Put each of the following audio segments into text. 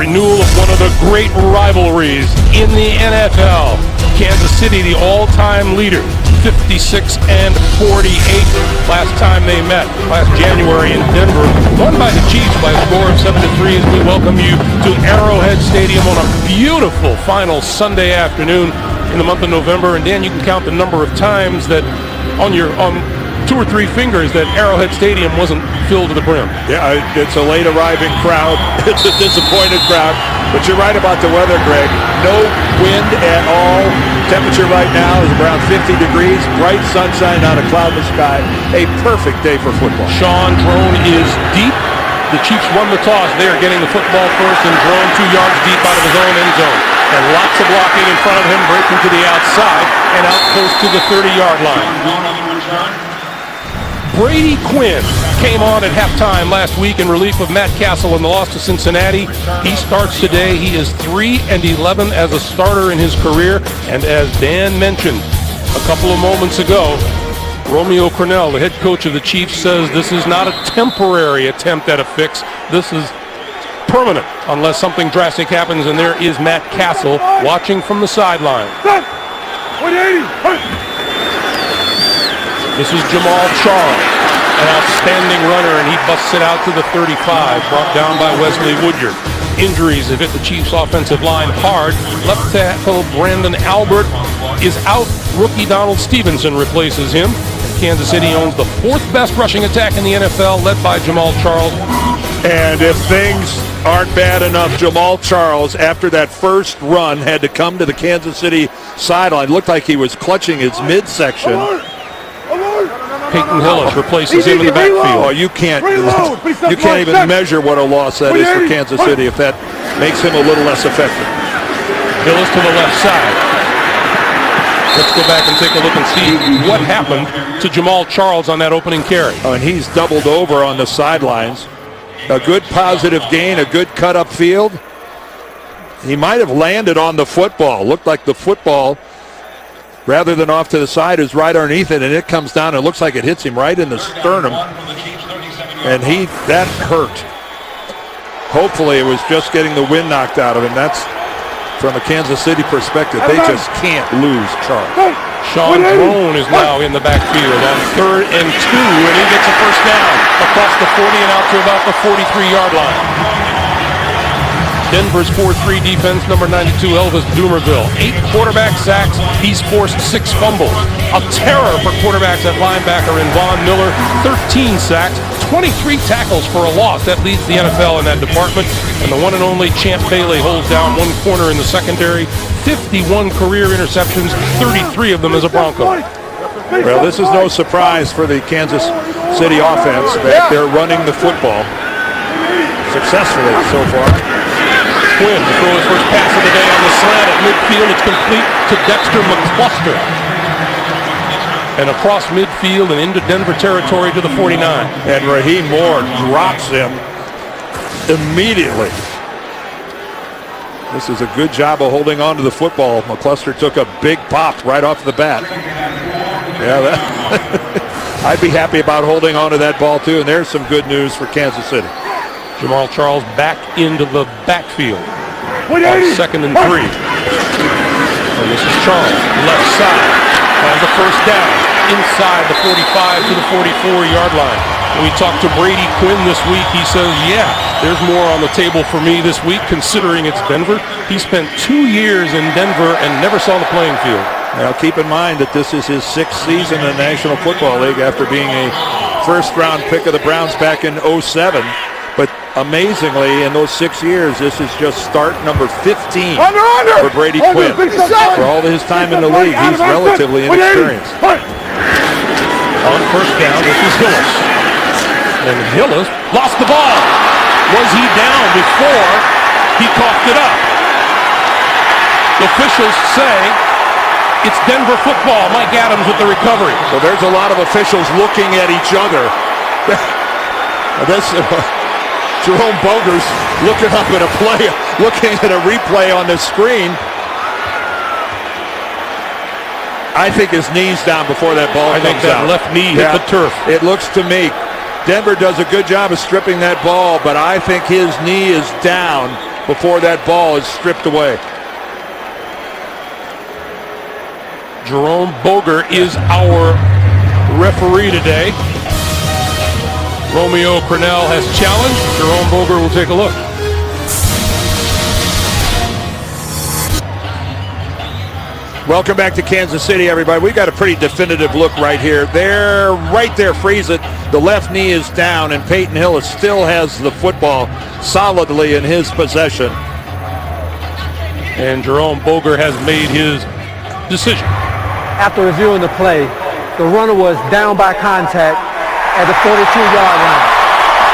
renewal of one of the great rivalries in the NFL. Kansas City, the all-time leader, 56-48 last time they met, last January in Denver. Won by the Chiefs by a score of 7-3 as we welcome you to Arrowhead Stadium on a beautiful final Sunday afternoon in the month of November. And Dan, you can count the number of times that on 2 or 3 fingers that Arrowhead Stadium wasn't filled to the brim. Yeah, it's a late arriving crowd. It's a disappointed crowd. But you're right about the weather, Greg. No wind at all. Temperature right now is around 50 degrees. Bright sunshine, not a cloudless sky. A perfect day for football. Sean Drone is deep. The Chiefs won the toss. They are getting the football first, and Drone 2 yards deep out of his own end zone. And lots of blocking in front of him, breaking to the outside and out close to the 30-yard line. Brady Quinn came on at halftime last week in relief of Matt Castle in the loss to Cincinnati. He starts today. He is 3-11 as a starter in his career. And as Dan mentioned a couple of moments ago, Romeo Crennel, the head coach of the Chiefs, says this is not a temporary attempt at a fix. This is permanent unless something drastic happens. And there is Matt Castle watching from the sideline. 180. This is Jamal Charles, an outstanding runner, and he busts it out to the 35, brought down by Wesley Woodyard. Injuries have hit the Chiefs' offensive line hard. Left tackle Brandon Albert is out. Rookie Donald Stevenson replaces him. Kansas City owns the 4th best rushing attack in the NFL, led by Jamal Charles. And if things aren't bad enough, Jamal Charles, after that first run, had to come to the Kansas City sideline. Looked like he was clutching his midsection. Peyton Hillis replaces him in the backfield. Oh, you can't even measure what a loss that is for Kansas City if that makes him a little less effective. Hillis to the left side. Let's go back and take a look and see what happened to Jamal Charles on that opening carry. Oh, and he's doubled over on the sidelines. A good positive gain, a good cut up field. He might have landed on the football. Looked like the football, rather than off to the side, is right underneath it, and it comes down and looks like it hits him right in the sternum. And that hurt. Hopefully it was just getting the wind knocked out of him. That's from a Kansas City perspective. They just can't lose Charles. Sean Drone is now in the backfield on 3rd and 2, and he gets a first down across the 40 and out to about the 43-yard line. Denver's 4-3 defense, number 92, Elvis Dumerville. 8 quarterback sacks. He's forced 6 fumbles. A terror for quarterbacks at linebacker in Von Miller. 13 sacks, 23 tackles for a loss. That leads the NFL in that department. And the one and only Champ Bailey holds down 1 corner in the secondary. 51 career interceptions, 33 of them as a Bronco. Well, this is no surprise for the Kansas City offense that they're running the football successfully so far. Quinn to throw his first pass of the day on the slant at midfield. It's complete to Dexter McCluster. And across midfield and into Denver territory to the 49. And Raheem Moore drops him immediately. This is a good job of holding on to the football. McCluster took a big pop right off the bat. Yeah, I'd be happy about holding on to that ball too. And there's some good news for Kansas City. Jamal Charles back into the backfield on 2nd and 3. And this is Charles, left side, has a first down inside the 45 to the 44-yard line. When we talked to Brady Quinn this week, he says, yeah, there's more on the table for me this week considering it's Denver. He spent 2 years in Denver and never saw the playing field. Now keep in mind that this is his 6th season in the National Football League after being a first-round pick of the Browns back in 2007. But amazingly, in those 6 years, this is just start number 15 for Brady Quinn. For all of his time in the league, he's relatively inexperienced. On first down, this is Hillis. And Hillis lost the ball. Was he down before he coughed it up? Officials say it's Denver football. Mike Adams with the recovery. So there's a lot of officials looking at each other. Jerome Boger's looking up at a play, looking at a replay on the screen. I think his knee's down before that ball comes out. I think that left knee hit the turf. It looks to me. Denver does a good job of stripping that ball, but I think his knee is down before that ball is stripped away. Jerome Boger is our referee today. Romeo Crennel has challenged. Jerome Boger will take a look. Welcome back to Kansas City, everybody. We got a pretty definitive look right here. They're right there, freeze it. The left knee is down, and Peyton Hillis still has the football solidly in his possession. And Jerome Boger has made his decision. After reviewing the play, the runner was down by contact at the 42-yard line.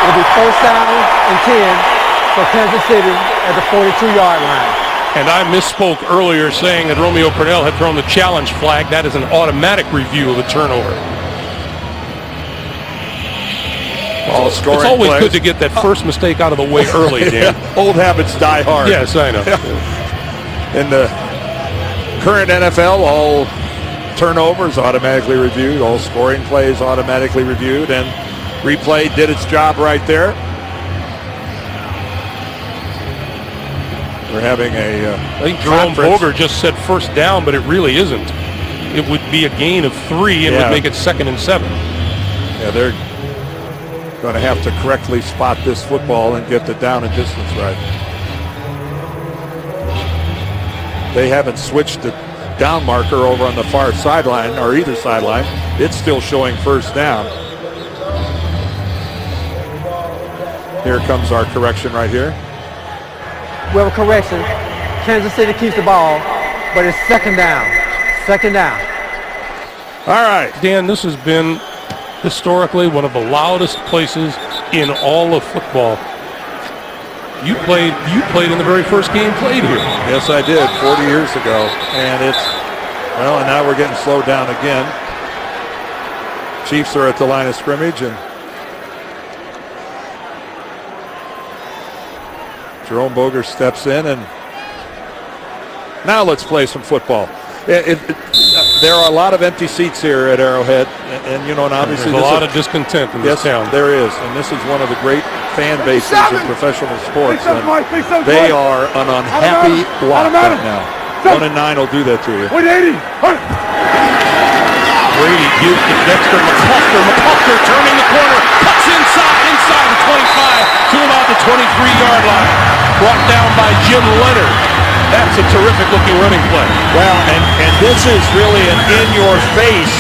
It'll be first down and 10 for Kansas City at the 42-yard line. And I misspoke earlier saying that Romeo Crennel had thrown the challenge flag. That is an automatic review of a turnover. It's always good to get that first mistake out of the way early, Dan. Old habits die hard. Yes, I know. In the current NFL, all turnovers automatically reviewed, all scoring plays automatically reviewed, and replay did its job right there. We're having I think Jerome Boger just said first down, but it really isn't. It would be a gain of 3 and would make it 2nd and 7. Yeah, they're going to have to correctly spot this football and get the down and distance right. They haven't switched the down marker over on the far sideline, or either sideline. It's still showing first down. Here comes our correction right here. We have a correction. Kansas City keeps the ball, but it's second down. Second down. All right. Dan, this has been historically one of the loudest places in all of football. You played in the very first game played here. Yes, I did 40 years ago. And and now we're getting slowed down again. Chiefs are at the line of scrimmage, and Jerome Boger steps in, and now let's play some football. There are a lot of empty seats here at Arrowhead, and obviously there's a lot of discontent in this town. There is, and this is one of the great fan bases in professional sports. And they are an unhappy lot right now. 1 and 9 will do that to you. Brady gives to Dexter McCluster. McCluster turning the corner, cuts inside the 25 to about the 23-yard line. Brought down by Jim Leonard. That's a terrific looking running play. Well, and this is really an in-your-face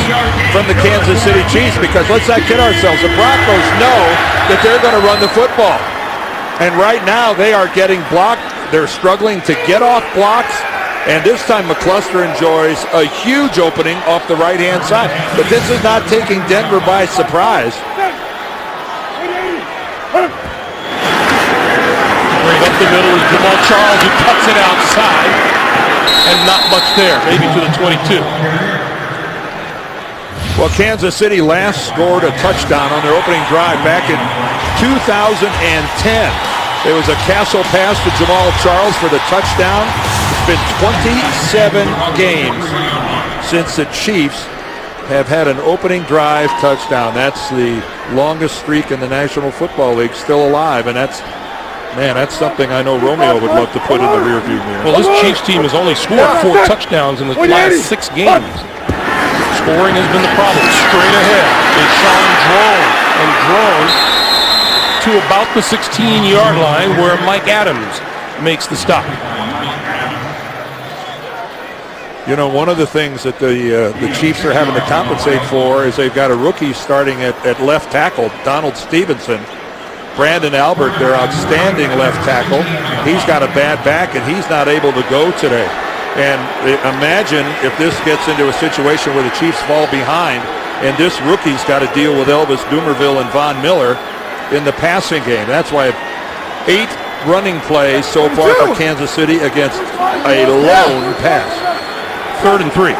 from the Kansas City Chiefs, because let's not kid ourselves. The Broncos know that they're going to run the football. And right now they are getting blocked. They're struggling to get off blocks. And this time McCluster enjoys a huge opening off the right-hand side. But this is not taking Denver by surprise. Right up the middle is Jamal Charles, who cuts it outside. And not much there, maybe to the 22. Well, Kansas City last scored a touchdown on their opening drive back in 2010. There was a Castle pass to Jamal Charles for the touchdown. It's been 27 games since the Chiefs have had an opening drive touchdown. That's the longest streak in the National Football League still alive, and that's something I know Romeo would love to put in the rearview mirror. Well, this Chiefs team has only scored 4 touchdowns in the last 6 games. Scoring has been the problem. Straight ahead is Sean Drone, and Drone to about the 16-yard line where Mike Adams makes the stop. One of the things that the Chiefs are having to compensate for is they've got a rookie starting at left tackle, Donald Stevenson. Brandon Albert, their outstanding left tackle, he's got a bad back and he's not able to go today. And imagine if this gets into a situation where the Chiefs fall behind and this rookie's got to deal with Elvis Dumervil and Von Miller in the passing game. That's why 8 running plays so far for Kansas City against a lone pass. 3rd and 3.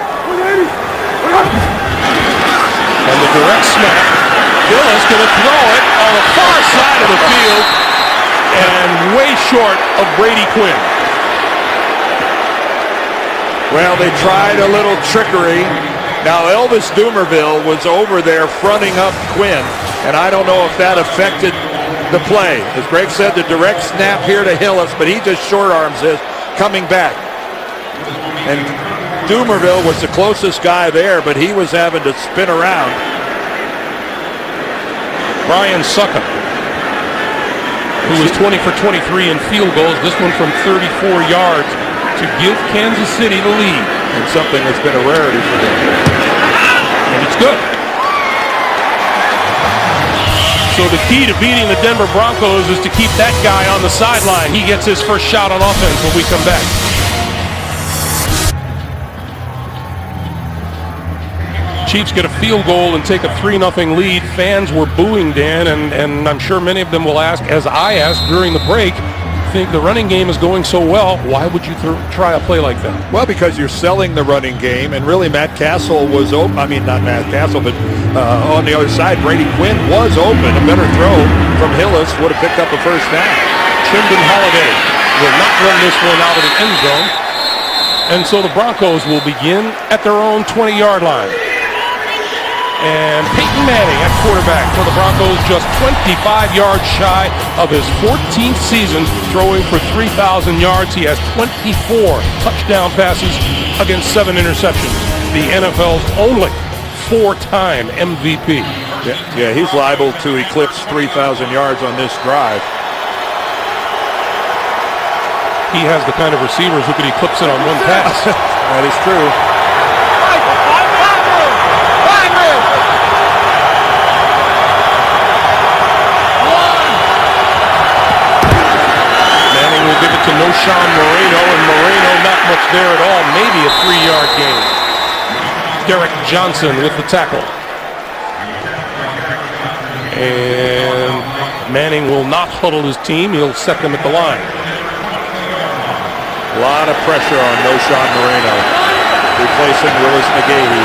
And the direct snap. Gillis going to throw it on the far side of the field and way short of Brady Quinn. Well, they tried a little trickery. Now, Elvis Dumervil was over there fronting up Quinn, and I don't know if that affected the play. As Greg said, the direct snap here to Hillis, but he just short arms it coming back. And Dumerville was the closest guy there, but he was having to spin around. Brian Suckup, who was 20 for 23 in field goals, this one from 34 yards to give Kansas City the lead. And something that's been a rarity for them. And it's good. So the key to beating the Denver Broncos is to keep that guy on the sideline. He gets his first shot on offense when we come back. Chiefs get a field goal and take a 3-0 lead. Fans were booing, Dan, and I'm sure many of them will ask, as I asked during the break, think the running game is going so well, why would you try a play like that? Well, because you're selling the running game, and really Matt Castle was open. I mean, not Matt Castle, but on the other side, Brady Quinn was open. A better throw from Hillis would have picked up a first down. Trindon Holiday will not run this one out of the end zone. And so the Broncos will begin at their own 20-yard line. And Peyton Manning at quarterback for the Broncos, just 25 yards shy of his 14th season, throwing for 3,000 yards. He has 24 touchdown passes against 7 interceptions. The NFL's only 4-time MVP. Yeah, he's liable to eclipse 3,000 yards on this drive. He has the kind of receivers who could eclipse it on one pass. That is true. Give it to Noshawn Moreno, and Moreno not much there at all, maybe a 3-yard gain. Derek Johnson with the tackle. And Manning will not huddle his team. He'll set them at the line. A lot of pressure on Noshawn Moreno, replacing Willis McGahee.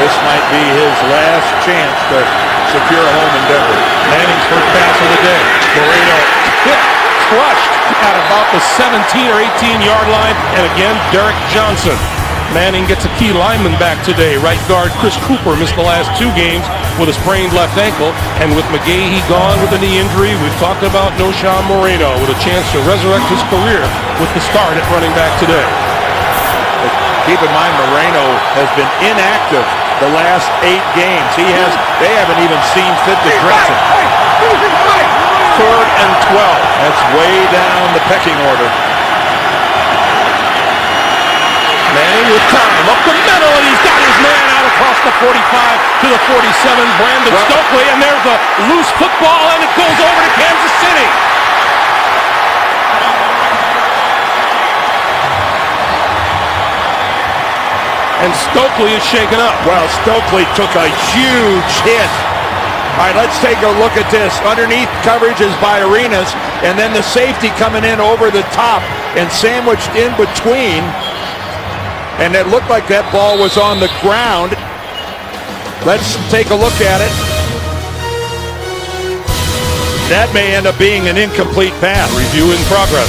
This might be his last chance to secure a home in Denver. Manning's first pass of the day. Moreno crushed at about the 17 or 18-yard line, and again, Derek Johnson. Manning gets a key lineman back today. Right guard Chris Cooper missed the last 2 games with a sprained left ankle, and with McGahee gone with a knee injury, we've talked about Noshawn Moreno with a chance to resurrect his career with the start at running back today. Keep in mind, Moreno has been inactive the last 8 games. They haven't even seen fit to dress him. 3rd and 12. That's way down the pecking order. Manning with time, up the middle, and he's got his man out across the 45 to the 47, Brandon Stokely, and there's a loose football, and it goes over to Kansas City. And Stokely is shaken up. Well, Stokely took a huge hit. All right, let's take a look at this. Underneath coverage is by Arenas, and then the safety coming in over the top and sandwiched in between. And it looked like that ball was on the ground. Let's take a look at it. That may end up being an incomplete pass. Review in progress.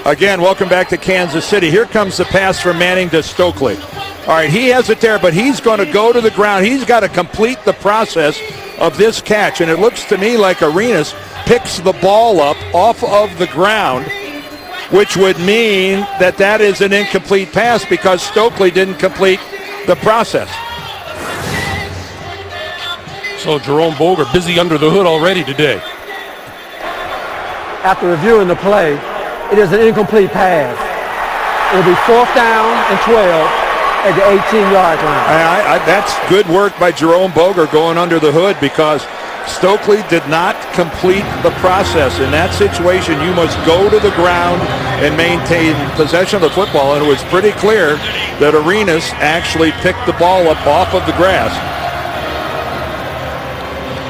Again, welcome back to Kansas City. Here comes the pass from Manning to Stokely. All right, he has it there, but he's going to go to the ground. He's got to complete the process of this catch, and it looks to me like Arenas picks the ball up off of the ground, which would mean that that is an incomplete pass because Stokely didn't complete the process. So Jerome Boger busy under the hood already today. After reviewing the play, it is an incomplete pass. It'll be 4th down and 12 at the 18-yard line. That's good work by Jerome Boger going under the hood because Stokely did not complete the process. In that situation, you must go to the ground and maintain possession of the football, and it was pretty clear that Arenas actually picked the ball up off of the grass.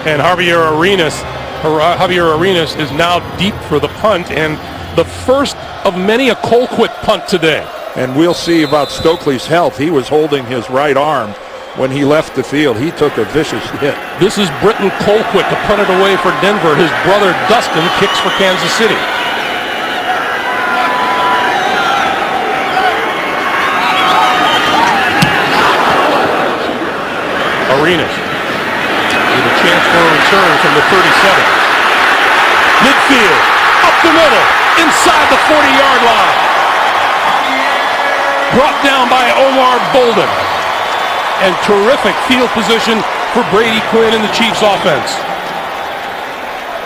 And Javier Arenas is now deep for the punt, and the first of many a Colquitt punt today. And we'll see about Stokely's health. He was holding his right arm when he left the field. He took a vicious hit. This is Britton Colquitt to punt it away for Denver. His brother Dustin kicks for Kansas City. Arenas with a chance for a return from the 37. Midfield, up the middle, inside the 40-yard line. Brought down by Omar Bolden. And terrific field position for Brady Quinn and the Chiefs offense.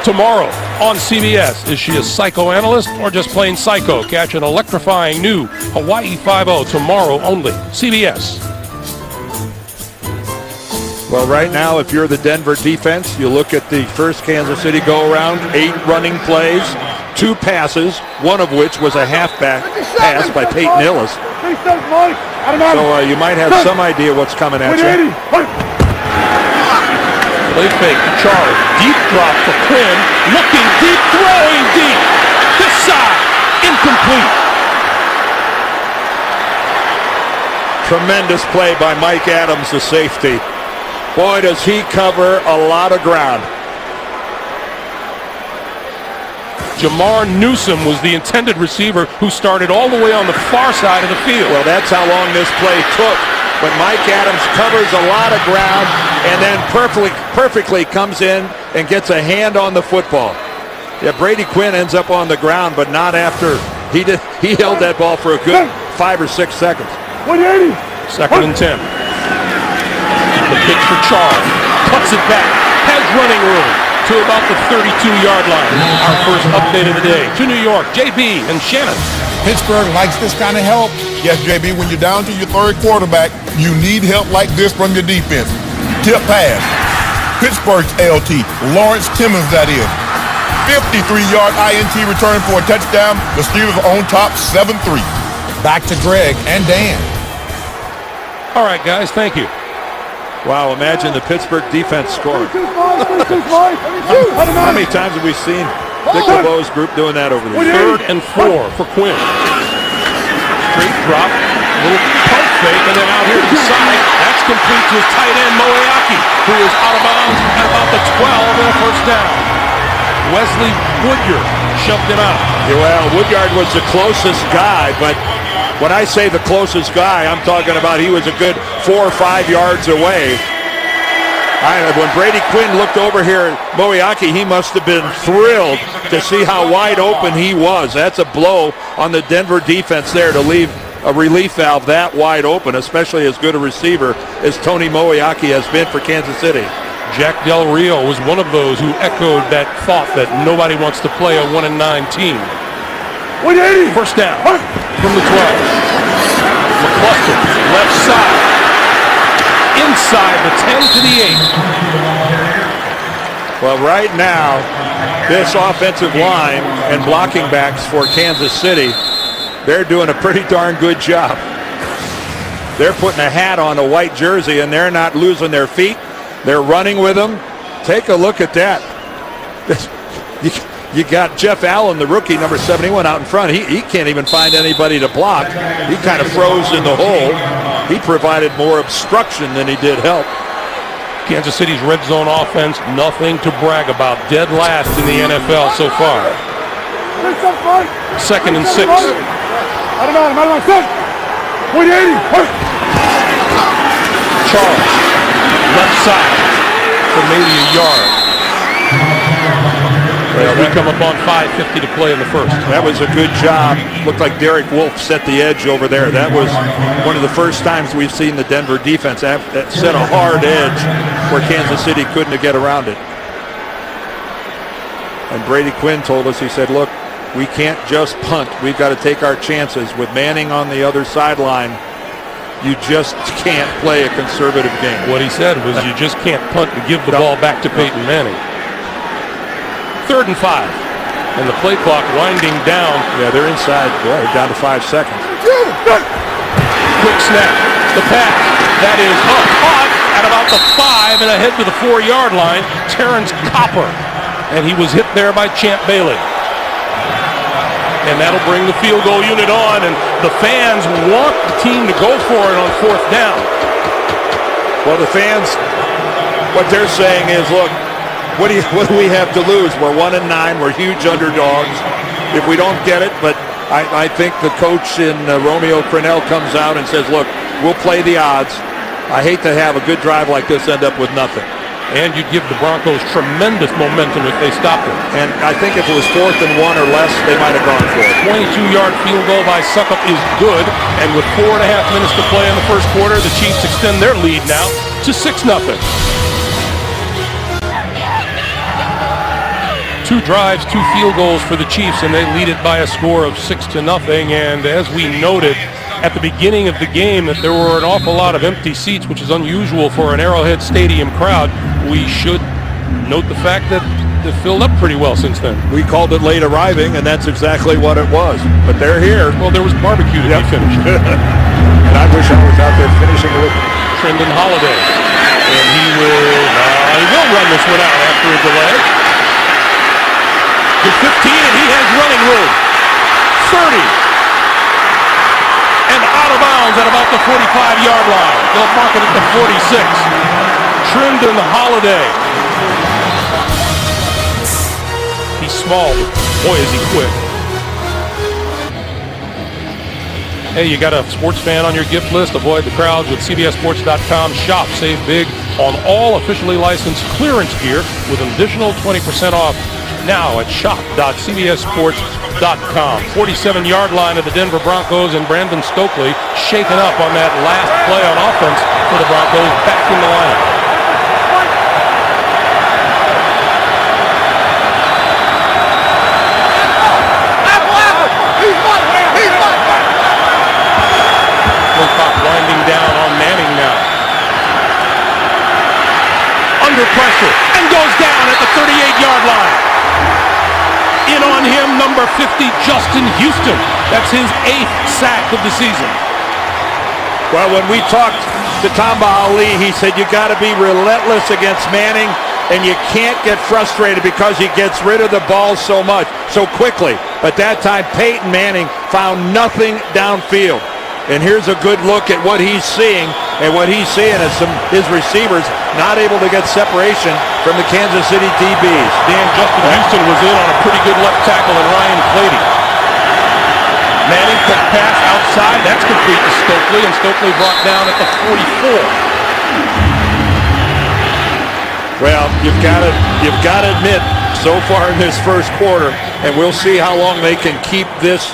Tomorrow on CBS, is she a psychoanalyst or just plain psycho? Catch an electrifying new Hawaii 5-0 tomorrow only. CBS. Well, right now, if you're the Denver defense, you look at the first Kansas City go-around, 8 running plays, 2 passes, one of which was a halfback pass by Peyton Hillis. So you might have some idea what's coming at you. Play fake to Charles. Deep drop for Quinn. Looking deep, throwing deep. This side, incomplete. Tremendous play by Mike Adams, the safety. Boy, does he cover a lot of ground. Jamar Newsom was the intended receiver who started all the way on the far side of the field. Well, that's how long this play took. But Mike Adams covers a lot of ground and then perfectly comes in and gets a hand on the football. Yeah, Brady Quinn ends up on the ground, but not after he held that ball for a good 5 or 6 seconds. 180. 2nd and 10. The pitch for Charles. Cuts it back. Has running room to about the 32-yard line. Our first update of the day. To New York, JB and Shannon. Pittsburgh likes this kind of help. Yes, JB, when you're down to your third quarterback, you need help like this from your defense. Tip pass. Pittsburgh's LT, Lawrence Timmons, that is. 53-yard INT return for a touchdown. The Steelers are on top 7-3. Back to Greg and Dan. All right, guys, thank you. Wow, imagine the Pittsburgh defense scoring. How many times have we seen Dick LeBeau's group doing that over the years? 3rd and 4 for Quinn. Straight drop, little pump fake, and then out here to the side. That's complete to his tight end, Moeaki, who is out of bounds at about the 12 and a first down. Wesley Woodyard shoved him out. Yeah, well, Woodyard was the closest guy, but when I say the closest guy, I'm talking about he was a good 4 or 5 yards away. When Brady Quinn looked over here at Moeaki, he must have been thrilled to see how wide open he was. That's a blow on the Denver defense there to leave a relief valve that wide open, especially as good a receiver as Tony Moeaki has been for Kansas City. Jack Del Rio was one of those who echoed that thought that nobody wants to play a 1-9 team. 180. First down from the 12. McCluster, left side. Inside the 10 to the 8. Well, right now, this offensive line and blocking backs for Kansas City, they're doing a pretty darn good job. They're putting a hat on a white jersey, and they're not losing their feet. They're running with them. Take a look at that. You got Jeff Allen, the rookie, number 71, out in front. He can't even find anybody to block. He kind of froze in the hole. He provided more obstruction than he did help. Kansas City's red zone offense, nothing to brag about. Dead last in the NFL so far. 2nd and 6. Charles, left side for maybe a yard. Well, we come up on 5:50 to play in the first. That was a good job. Looked like Derek Wolfe set the edge over there. That was one of the first times we've seen the Denver defense set a hard edge where Kansas City couldn't get around it. And Brady Quinn told us, he said, look, we can't just punt. We've got to take our chances. With Manning on the other sideline, you just can't play a conservative game. What he said was you just can't punt and give the ball back to Peyton Manning. 3rd and 5. And the play clock winding down. Yeah, they're inside. Boy, down to 5 seconds. Quick snap. The pass. That is caught at about the 5 and ahead to the 4-yard line. Terrence Copper. And he was hit there by Champ Bailey. And that'll bring the field goal unit on. And the fans want the team to go for it on 4th down. Well, the fans, what they're saying is, look, what do we have to lose? We're 1-9. We're huge underdogs. If we don't get it, but I think the coach in Romeo Crennel comes out and says, look, we'll play the odds. I hate to have a good drive like this end up with nothing. And you'd give the Broncos tremendous momentum if they stopped it. And I think if it was 4th and 1 or less, they might have gone for it. 22-yard field goal by Suckup is good. And with 4.5 minutes to play in the first quarter, the Chiefs extend their lead now to 6-0. 2 drives, 2 field goals for the Chiefs, and they lead it by a score of 6-0. And as we noted at the beginning of the game that there were an awful lot of empty seats, which is unusual for an Arrowhead Stadium crowd, we should note the fact that they filled up pretty well since then. We called it late arriving, and that's exactly what it was. But they're here. Well, there was barbecue to be finished. And I wish I was out there finishing it with Trendon Holiday. And he will run this one out after a delay. To 15, and he has running room. 30. And out of bounds at about the 45-yard line. They'll mark it at the 46. Trendon Holiday. He's small, but boy is he quick. Hey, you got a sports fan on your gift list? Avoid the crowds with CBSSports.com. Shop, save big on all officially licensed clearance gear with an additional 20% off now at shop.cbssports.com. 47-yard line of the Denver Broncos, and Brandon Stokely shaken up on that last play on offense for the Broncos, back in the lineup. Wilcox winding down on Manning now. Under pressure, and goes down at the 38-yard line. In on him, number 50, Justin Houston. That's his 8th sack of the season. Well, when we talked to Tamba Ali, he said you got to be relentless against Manning, and you can't get frustrated because he gets rid of the ball so quickly. But that time, Peyton Manning found nothing downfield. And here's a good look at what he's seeing, and what he's seeing is his receivers not able to get separation from the Kansas City DBs. Justin Houston was in on a pretty good left tackle in Ryan Clady. Manning quick pass outside. That's complete to Stokely, and Stokely brought down at the 44. Well, you've got to admit, so far in this first quarter, and we'll see how long they can keep this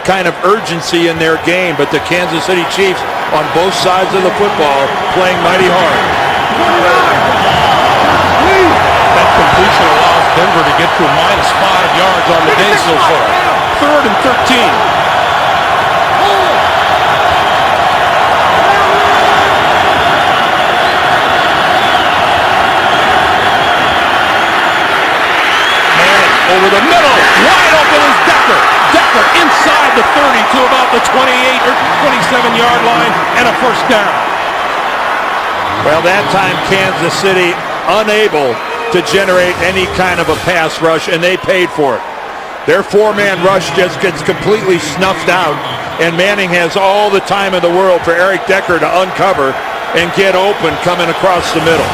kind of urgency in their game, but the Kansas City Chiefs on both sides of the football playing mighty hard. That completion allows Denver to get to -5 yards on the day so far. 3rd and 13. Over the middle, wide open is Decker. Decker inside the 30 to about the 28 or 27-yard line, and a first down. Well, that time Kansas City unable to generate any kind of a pass rush, and they paid for it. Their 4-man rush just gets completely snuffed out, and Manning has all the time in the world for Eric Decker to uncover and get open coming across the middle.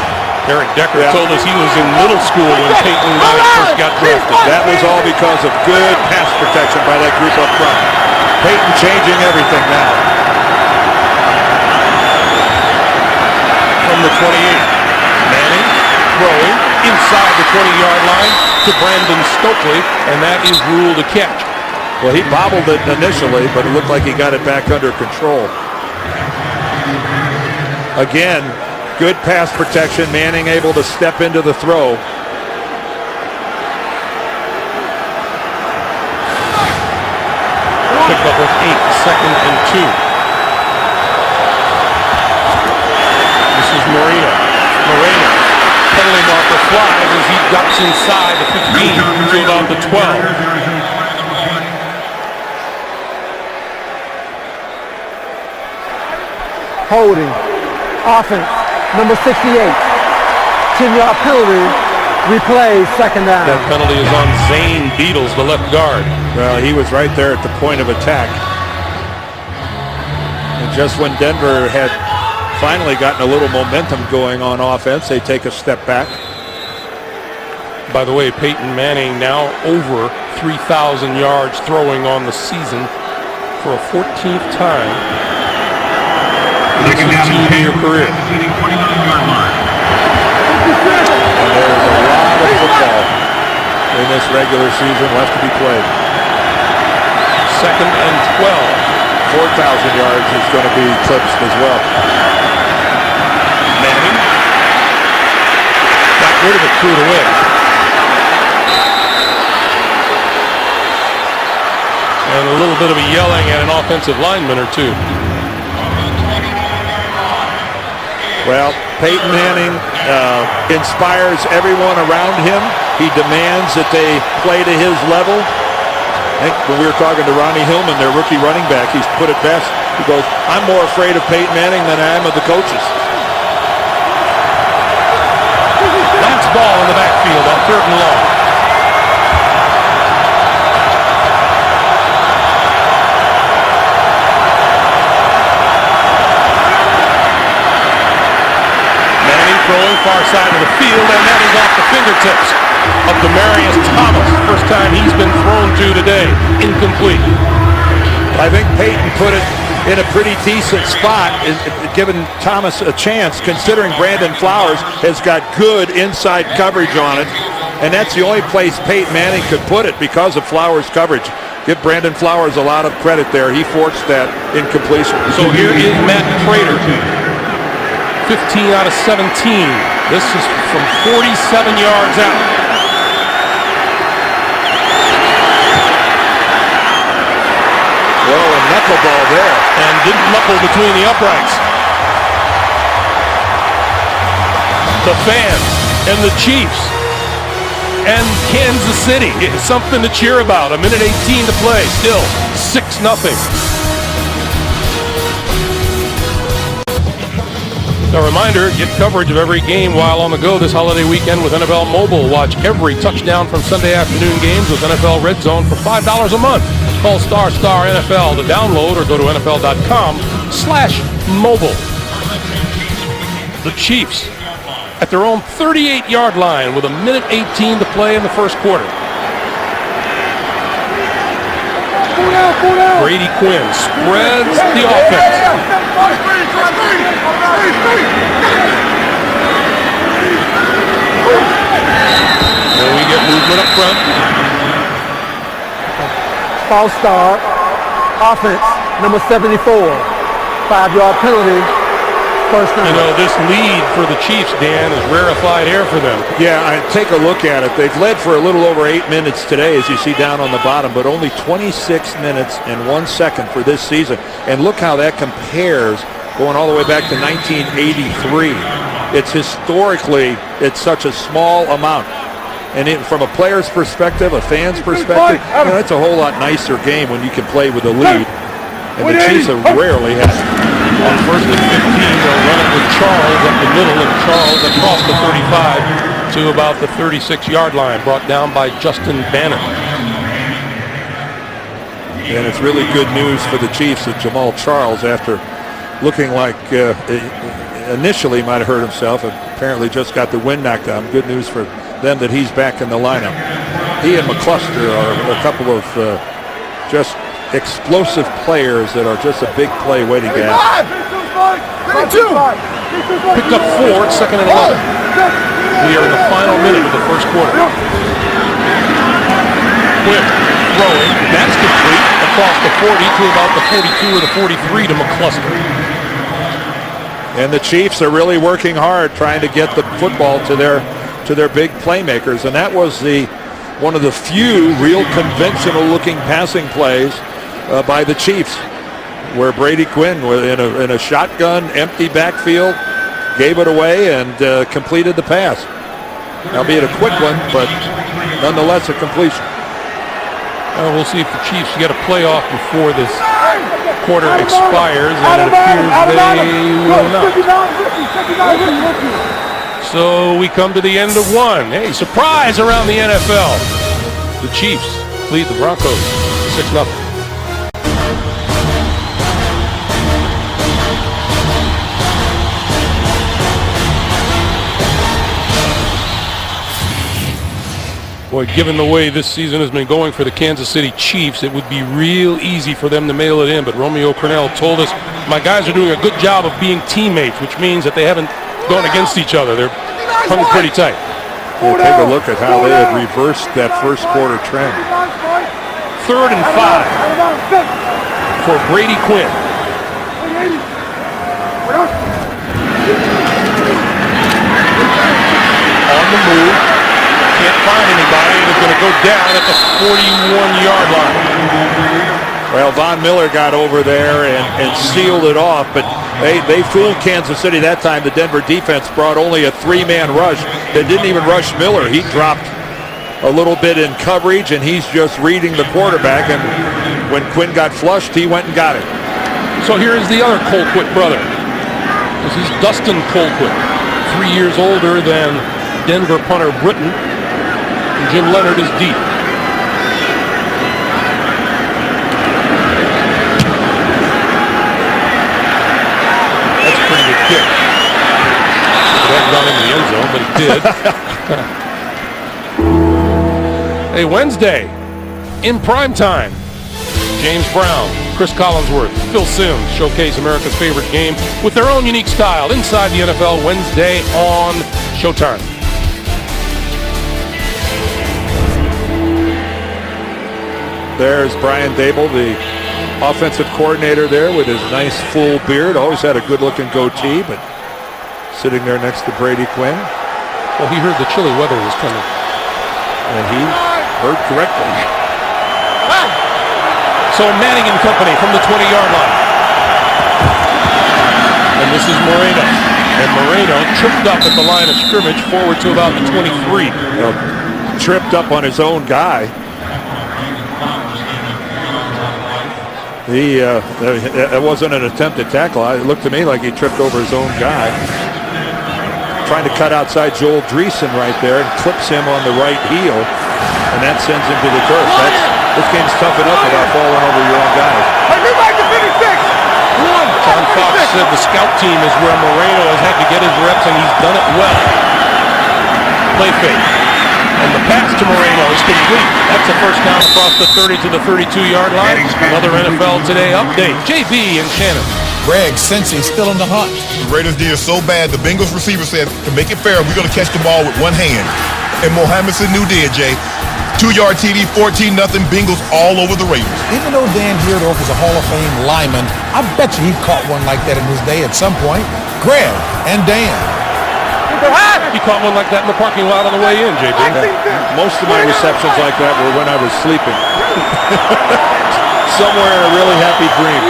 Eric Decker told us he was in middle school when Peyton Manning first got drafted. That was all because of good pass protection by that group up front. Peyton changing everything now. From the 28, Manning throwing inside the 20-yard line to Brandon Stokely, and that is ruled a catch. Well, he bobbled it initially, but it looked like he got it back under control. Again, good pass protection. Manning able to step into the throw. Pick up with 8, 2nd and 2. This is Moreno. Penalty marker flies as he ducks inside the 15 to about the 12. Holding. Offense. Number 68. 10-yard penalty. Replay, 2nd down. That penalty is on Zane Beatles, the left guard. Well, he was right there at the point of attack. And just when Denver had finally gotten a little momentum going on offense, they take a step back. By the way, Peyton Manning now over 3,000 yards throwing on the season for a 14th time. This is 2 in your career. And there's a lot of football in this regular season left to be played. 2nd and 12. 4,000 yards is going to be eclipsed as well. Manning got rid of it, threw it away. And a little bit of a yelling at an offensive lineman or two. Well, Peyton Manning inspires everyone around him. He demands that they play to his level. I think when we were talking to Ronnie Hillman, their rookie running back, he's put it best. He goes, I'm more afraid of Peyton Manning than I am of the coaches. Last ball in the backfield on 3rd and long. Throwing far side of the field, and that is off the fingertips of Demaryius Thomas. First time he's been thrown to today. Incomplete. I think Peyton put it in a pretty decent spot, giving Thomas a chance, considering Brandon Flowers has got good inside coverage on it, and that's the only place Peyton Manning could put it because of Flowers' coverage. Give Brandon Flowers a lot of credit there. He forced that incompletion. So here is Matt Prater. 15 out of 17. This is from 47 yards out. Well, a knuckleball there. And didn't knuckle between the uprights. The fans and the Chiefs and Kansas City. It's something to cheer about. 1:18 to play. Still 6-0. A reminder, get coverage of every game while on the go this holiday weekend with NFL Mobile. Watch every touchdown from Sunday afternoon games with NFL Red Zone for $5 a month. Call ** NFL to download or go to NFL.com/mobile. The Chiefs at their own 38-yard line with 1:18 to play in the first quarter. Brady Quinn spreads the offense. And we get movement up front. False start. Offense, number 74. 5-yard penalty. First down. You know, this lead for the Chiefs, Dan, is rarefied air for them. Yeah, take a look at it. They've led for a little over 8 minutes today, as you see down on the bottom, but only 26 minutes and 1 second for this season. And look how that compares going all the way back to 1983. It's historically, it's such a small amount. And from a player's perspective, a fan's perspective, you know, it's a whole lot nicer game when you can play with a lead. And the Chiefs have rarely had it. On 1st and 15, they'll run it with Charles up the middle, and Charles across the 35 to about the 36-yard line, brought down by Justin Bannon. And it's really good news for the Chiefs that Jamal Charles, after looking like initially might have hurt himself, apparently just got the wind knocked out. Good news for them that he's back in the lineup. He and McCluster are a couple of just explosive players that are just a big play waiting to happen. Picked up 4, 2nd and 11. We are in the final minute of the first quarter. Quinn throwing, that's complete, across the 40 to about the 42 or the 43 to McCluster. And the Chiefs are really working hard trying to get the football to their big playmakers, and that was one of the few real conventional looking passing plays by the Chiefs, where Brady Quinn in a shotgun empty backfield gave it away and completed the pass, albeit a quick one, but nonetheless a completion. We'll see if the Chiefs get a playoff before this quarter expires, and it appears they will not. So we come to the end of one. Hey, surprise around the NFL. The Chiefs lead the Broncos 6-0. Boy, given the way this season has been going for the Kansas City Chiefs, it would be real easy for them to mail it in. But Romeo Crennel told us my guys are doing a good job of being teammates, which means that they haven't gone against each other. They're hung pretty tight. Yeah, take a look at how they had reversed that first quarter trend. 3rd and 5 for Brady Quinn. On the move. Can't find anybody. It is going to go down at the 41-yard line. Well, Von Miller got over there and sealed it off, but they fooled Kansas City that time. The Denver defense brought only a 3-man rush. They didn't even rush Miller. He dropped a little bit in coverage, and he's just reading the quarterback, and when Quinn got flushed, he went and got it. So here is the other Colquitt brother. This is Dustin Colquitt, 3 years older than Denver punter Britton, and Jim Leonard is deep. That's a pretty good kick. It hadn't gone into the end zone, but it did. Hey, Wednesday, in prime time, James Brown, Chris Collinsworth, Phil Simms showcase America's favorite game with their own unique style inside the NFL Wednesday on Showtime. There's Brian Dable, the offensive coordinator there with his nice full beard. Always had a good-looking goatee, but sitting there next to Brady Quinn. Well, he heard the chilly weather was coming. And he heard correctly. So Manning and company from the 20-yard line. And this is Moreno. And Moreno tripped up at the line of scrimmage forward to about the 23. Tripped up on his own guy. It wasn't an attempted tackle. It looked to me like he tripped over his own guy. Trying to cut outside Joel Dreesen right there and clips him on the right heel. And that sends him to the turf. This game's tough enough without falling over your own guys. John Fox said the scout team is where Moreno has had to get his reps, and he's done it well. Play fake. And the pass to Moreno is complete. That's a first down across the 30 to the 32-yard line. Another NFL Today update. JB and Shannon. Greg Cincy's still in the hunt. The Raiders did so bad, the Bengals receiver said, to make it fair, we're going to catch the ball with one hand. And Mohamed Sanu did, Jay. 2-yard TD, 14-0, Bengals all over the Raiders. Even though Dan Dierdorf was a Hall of Fame lineman, I bet you he caught one like that in his day at some point. Greg and Dan. You caught one like that in the parking lot on the way in, JB. Most of my receptions like that were when I was sleeping. Somewhere in a really happy dream.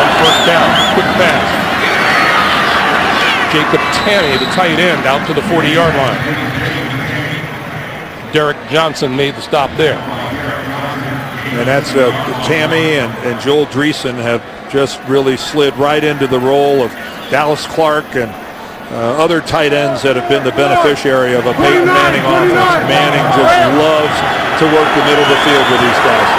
On first down, quick pass. Jacob Tanny, the tight end, out to the 40-yard line. Derek Johnson made the stop there. And that's Tammy and Joel Dreesen have just really slid right into the role of Dallas Clark and other tight ends that have been the beneficiary of a Peyton Manning offense. Manning just loves to work the middle of the field with these guys.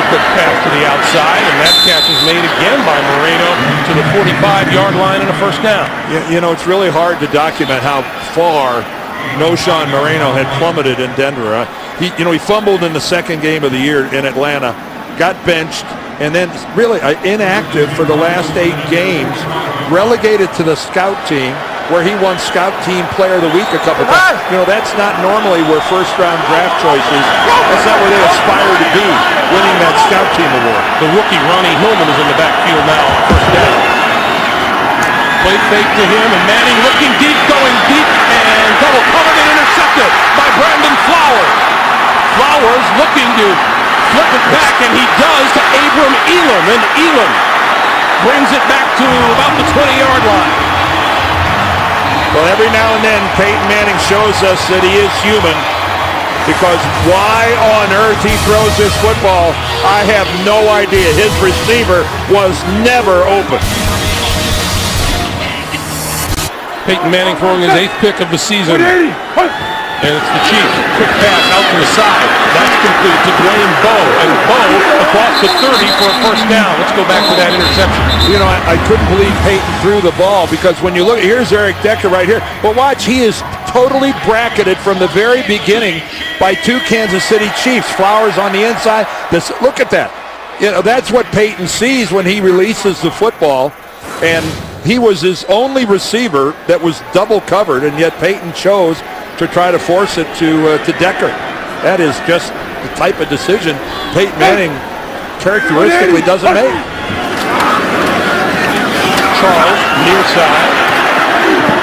Quick pass to the outside, and that catch is made again by Moreno to the 45-yard line and a first down. You know, it's really hard to document how far Noshawn Moreno had plummeted in Denver. He fumbled in the second game of the year in Atlanta, got benched, and then really inactive for the last 8 games, relegated to the scout team, where he won Scout Team Player of the Week a couple times. You know, that's not normally where first-round draft choices, that's not where they aspire to be, winning that Scout Team award. The rookie, Ronnie Hillman, is in the backfield now on first down. Play fake to him, and Manning looking deep, going deep, and double covered and intercepted by Brandon Flowers. Flowers looking to flip it back, and he does to Abram Elam, and Elam brings it back to about the 20-yard line. Well, every now and then, Peyton Manning shows us that he is human, because why on earth he throws this football, I have no idea. His receiver was never open. Peyton Manning throwing his 8th pick of the season. And it's the Chiefs. Quick pass out to the side. That's complete to Dwayne Bowe. And Bowe across the 30 for a first down. Let's go back to that interception. You know, I couldn't believe Peyton threw the ball because when you look, here's Eric Decker right here. But watch, he is totally bracketed from the very beginning by two Kansas City Chiefs. Flowers on the inside. Look at that. You know, that's what Peyton sees when he releases the football. And he was his only receiver that was double covered, and yet Peyton chose to try to force it to Decker. That is just the type of decision Peyton Manning characteristically doesn't make. Charles, near side.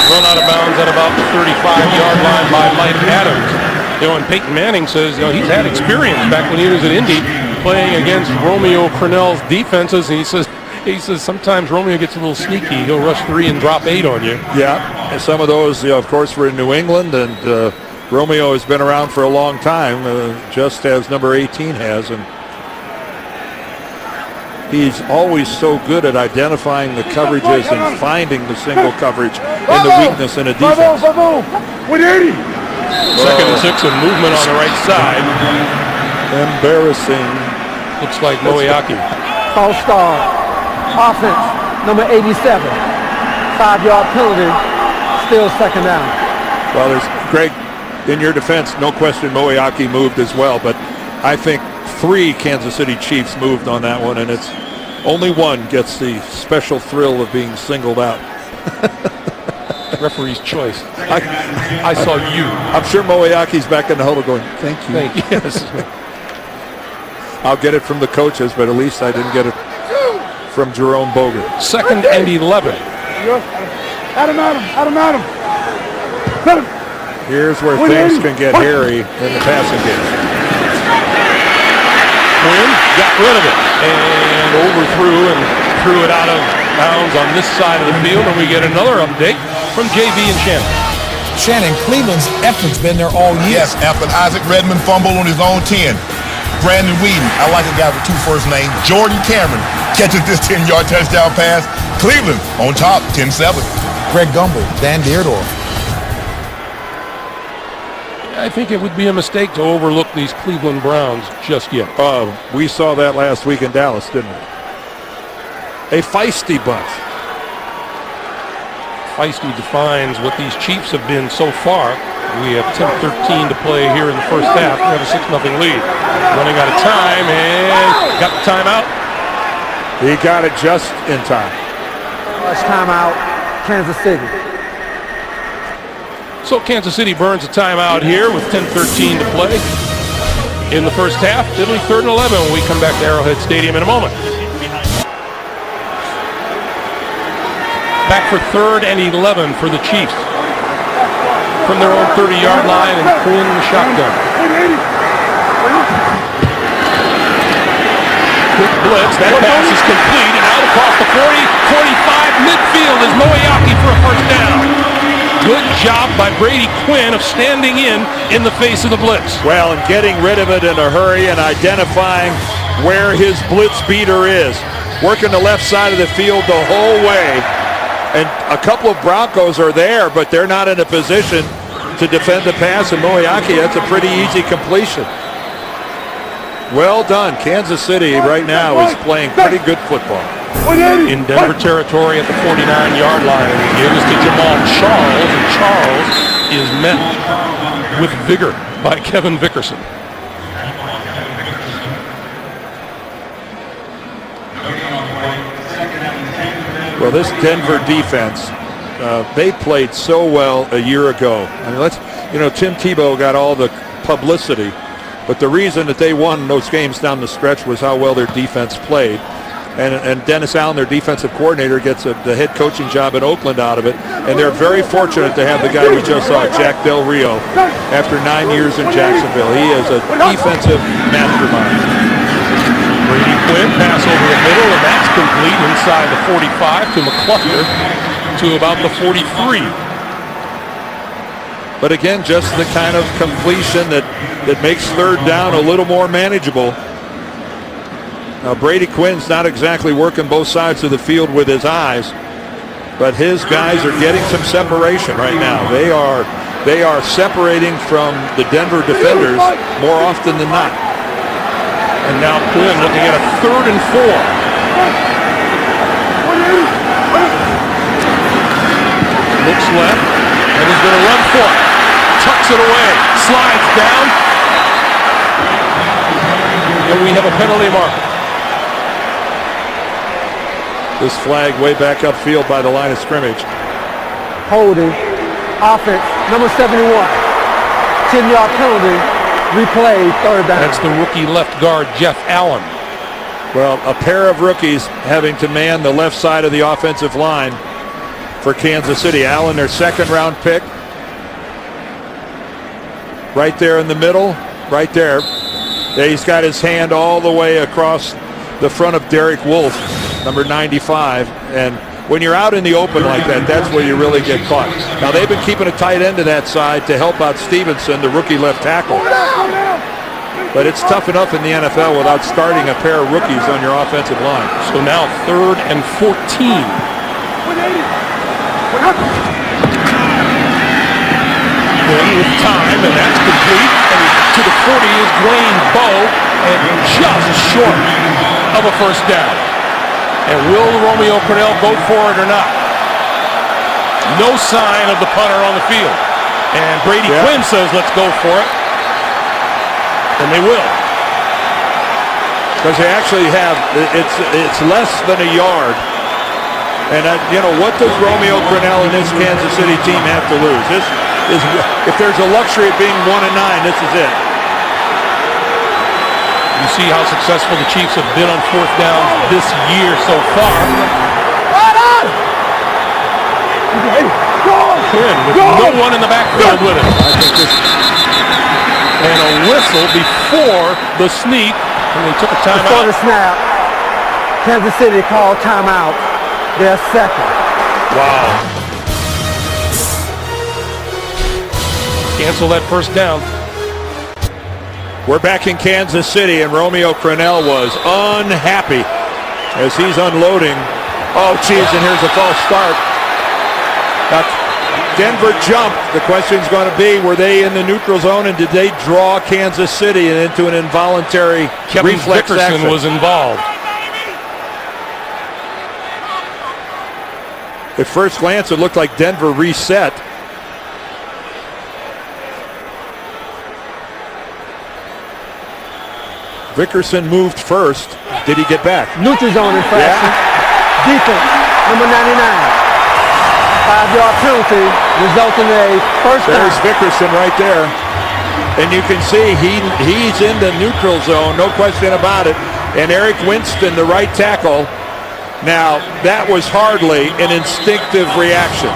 Run out of bounds at about the 35-yard line by Mike Adams. You know, and Peyton Manning says, you know, he's had experience back when he was at Indy playing against Romeo Crennel's defenses, and he says sometimes Romeo gets a little sneaky. He'll rush 3 and drop 8 on you. Yeah, and some of those, you know, of course, were in New England, and Romeo has been around for a long time, just as number 18 has, and he's always so good at identifying the coverages and finding the single coverage and the weakness in a defense. Second and 6 and movement on the right side. Embarrassing. Looks like Moeaki. False start. Offense, number 87. 5-yard penalty. Still second down. Well, there's Greg, in your defense, no question Moeaki moved as well, but I think 3 Kansas City Chiefs moved on that one, and it's only one gets the special thrill of being singled out. Referee's choice. I saw you. I'm sure Moeaki's back in the huddle going, thank you. Yes. I'll get it from the coaches, but at least I didn't get it from Jerome Boger. Second and 11. Adam. Here's where things can get hairy in the passing game. Quinn got rid of it and overthrew and threw it out of bounds on this side of the field, and we get another update from JB and Shannon. Shannon, Cleveland's effort's been there all year. Yes, after Isaac Redmond fumbled on his own 10. Brandon Whedon, I like a guy with 2 first names. Jordan Cameron catches this 10-yard touchdown pass. Cleveland on top, 10-7. Greg Gumbel, Dan Dierdorf. I think it would be a mistake to overlook these Cleveland Browns just yet. We saw that last week in Dallas, didn't we? A feisty bunch. Feisty defines what these Chiefs have been so far. We have 10-13 to play here in the first half. We have a 6-0 lead. Running out of time and got the timeout. He got it just in time. Last timeout, Kansas City. So Kansas City burns a timeout here with 10-13 to play in the first half. It'll be 3rd and 11 when we come back to Arrowhead Stadium in a moment. Back for 3rd and 11 for the Chiefs. From their own 30-yard line, and Quinn shotgun. Quick blitz. That pass is complete, and out across the 40, 45, midfield is Moeaki for a first down. Good job by Brady Quinn of standing in the face of the blitz. Well, and getting rid of it in a hurry and identifying where his blitz beater is. Working the left side of the field the whole way. And a couple of Broncos are there, but they're not in a position to defend the pass. And Moeaki, that's a pretty easy completion. Well done. Kansas City right now is playing pretty good football. In Denver territory at the 49-yard line. And he gives to Jamal Charles, and Charles is met with vigor by Kevin Vickerson. Well, this Denver defense, they played so well a year ago. I mean, Tim Tebow got all the publicity, but the reason that they won those games down the stretch was how well their defense played. And Dennis Allen, their defensive coordinator, gets the head coaching job in Oakland out of it. And they're very fortunate to have the guy we just saw, Jack Del Rio, after 9 years in Jacksonville. He is a defensive mastermind. Brady Quinn, pass over the middle, and that's complete inside the 45 to McCluster to about the 43. But again, just the kind of completion that makes 3rd down a little more manageable. Now, Brady Quinn's not exactly working both sides of the field with his eyes, but his guys are getting some separation right now. They are they are separating from the Denver defenders more often than not. And now Quinn looking at a 3rd and 4. Looks left, and he's going to run for it. Tucks it away, slides down, and we have a penalty mark. This flag way back upfield by the line of scrimmage. Holding, offense, number 71. 10-yard penalty, replay, 3rd down. That's the rookie left guard, Jeff Allen. Well, a pair of rookies having to man the left side of the offensive line for Kansas City. Allen, their 2nd-round pick. Right there in the middle, right there. He's got his hand all the way across the front of Derek Wolfe, number 95. And when you're out in the open like that, that's where you really get caught. Now, they've been keeping a tight end to that side to help out Stevenson, the rookie left tackle. But it's tough enough in the NFL without starting a pair of rookies on your offensive line. So now 3rd and 14. Quinn with time, and that's complete. And to the 40 is Dwayne Bowe, and just short of a 1st down. And will Romeo Crennel go for it or not? No sign of the punter on the field. And Brady Quinn says, let's go for it. And they will. Because they actually have, it's less than a yard. And, what does Romeo Crennel and his Kansas City team have to lose? This is, if there's a luxury of being 1-9, this is it. You see how successful the Chiefs have been on 4th down this year so far. Quinn with no one in the backfield with him. And a whistle before the sneak, and they took a timeout. Before the snap, Kansas City called timeout. Their 2nd. Wow. Cancel that 1st down. We're back in Kansas City, and Romeo Crennel was unhappy as he's unloading. Oh, geez, and here's a false start. Now, Denver jumped. The question's going to be, were they in the neutral zone, and did they draw Kansas City into an involuntary Kevin reflex Dickerson action? was involved. At first glance, it looked like Denver reset. Dickerson moved first. Did he get back? Neutral zone infraction. Defense, number 99. 5-yard penalty, resulting in a 1st down. There's Dickerson right there. And you can see he's in the neutral zone, no question about it. And Eric Winston, the right tackle. Now, that was hardly an instinctive reaction.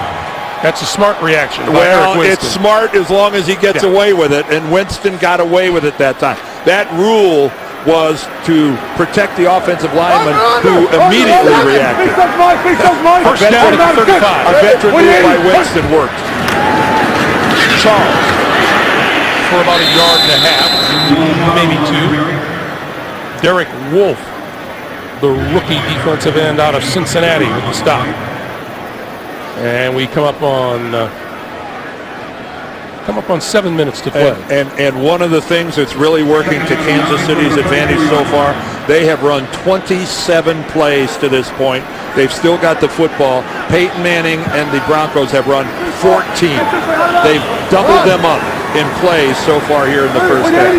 That's a smart reaction. Well, it's smart as long as he gets away with it, and Winston got away with it that time. That rule was to protect the offensive lineman who immediately reacted. First down at the 35. A veteran move by Winston worked. Charles for about 1.5 yards, maybe 2. Derek Wolfe, the rookie defensive end out of Cincinnati, with the stop. And we come up on 7 minutes to play. And one of the things that's really working to Kansas City's advantage so far, they have run 27 plays to this point. They've still got the football. Peyton Manning and the Broncos have run 14. They've doubled them up in plays so far here in the first half.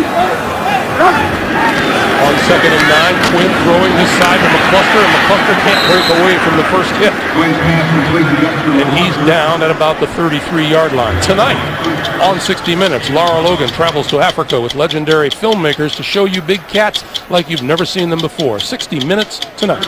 On 2nd and 9, Quinn throwing his side to McCluster, and McCluster can't break away from the first hit. And he's down at about the 33-yard line. Tonight, on 60 Minutes, Lara Logan travels to Africa with legendary filmmakers to show you big cats like you've never seen them before. 60 Minutes tonight.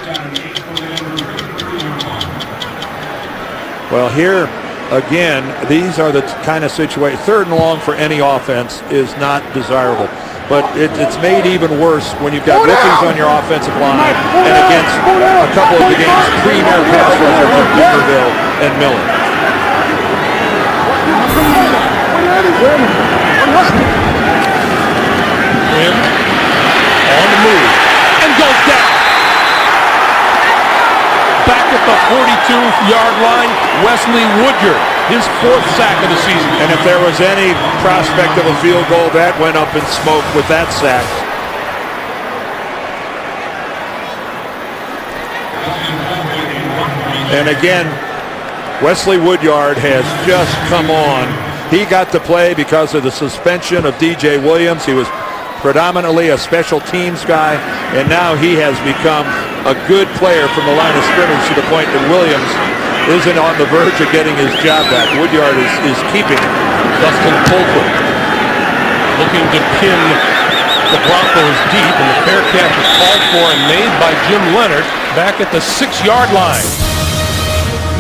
Well, here again, these are the kind of situations. 3rd and long for any offense is not desirable. But it's made even worse when you've got rookies on your offensive line and against a couple of the game's premier pass rushers of Weaverville and Miller. Quinn on the move and goes down. Back at the 42-yard line, Wesley Woodyard his 4th sack of the season. And if there was any prospect of a field goal, that went up in smoke with that sack. And again, Wesley Woodyard has just come on. He got to play because of the suspension of DJ Williams. He was predominantly a special teams guy, and now he has become a good player from the line of scrimmage to the point that Williams isn't on the verge of getting his job back. Woodyard is keeping it. Dustin Colquitt looking to pin the Broncos deep, and the fair catch is called for and made by Jim Leonard back at the 6-yard line.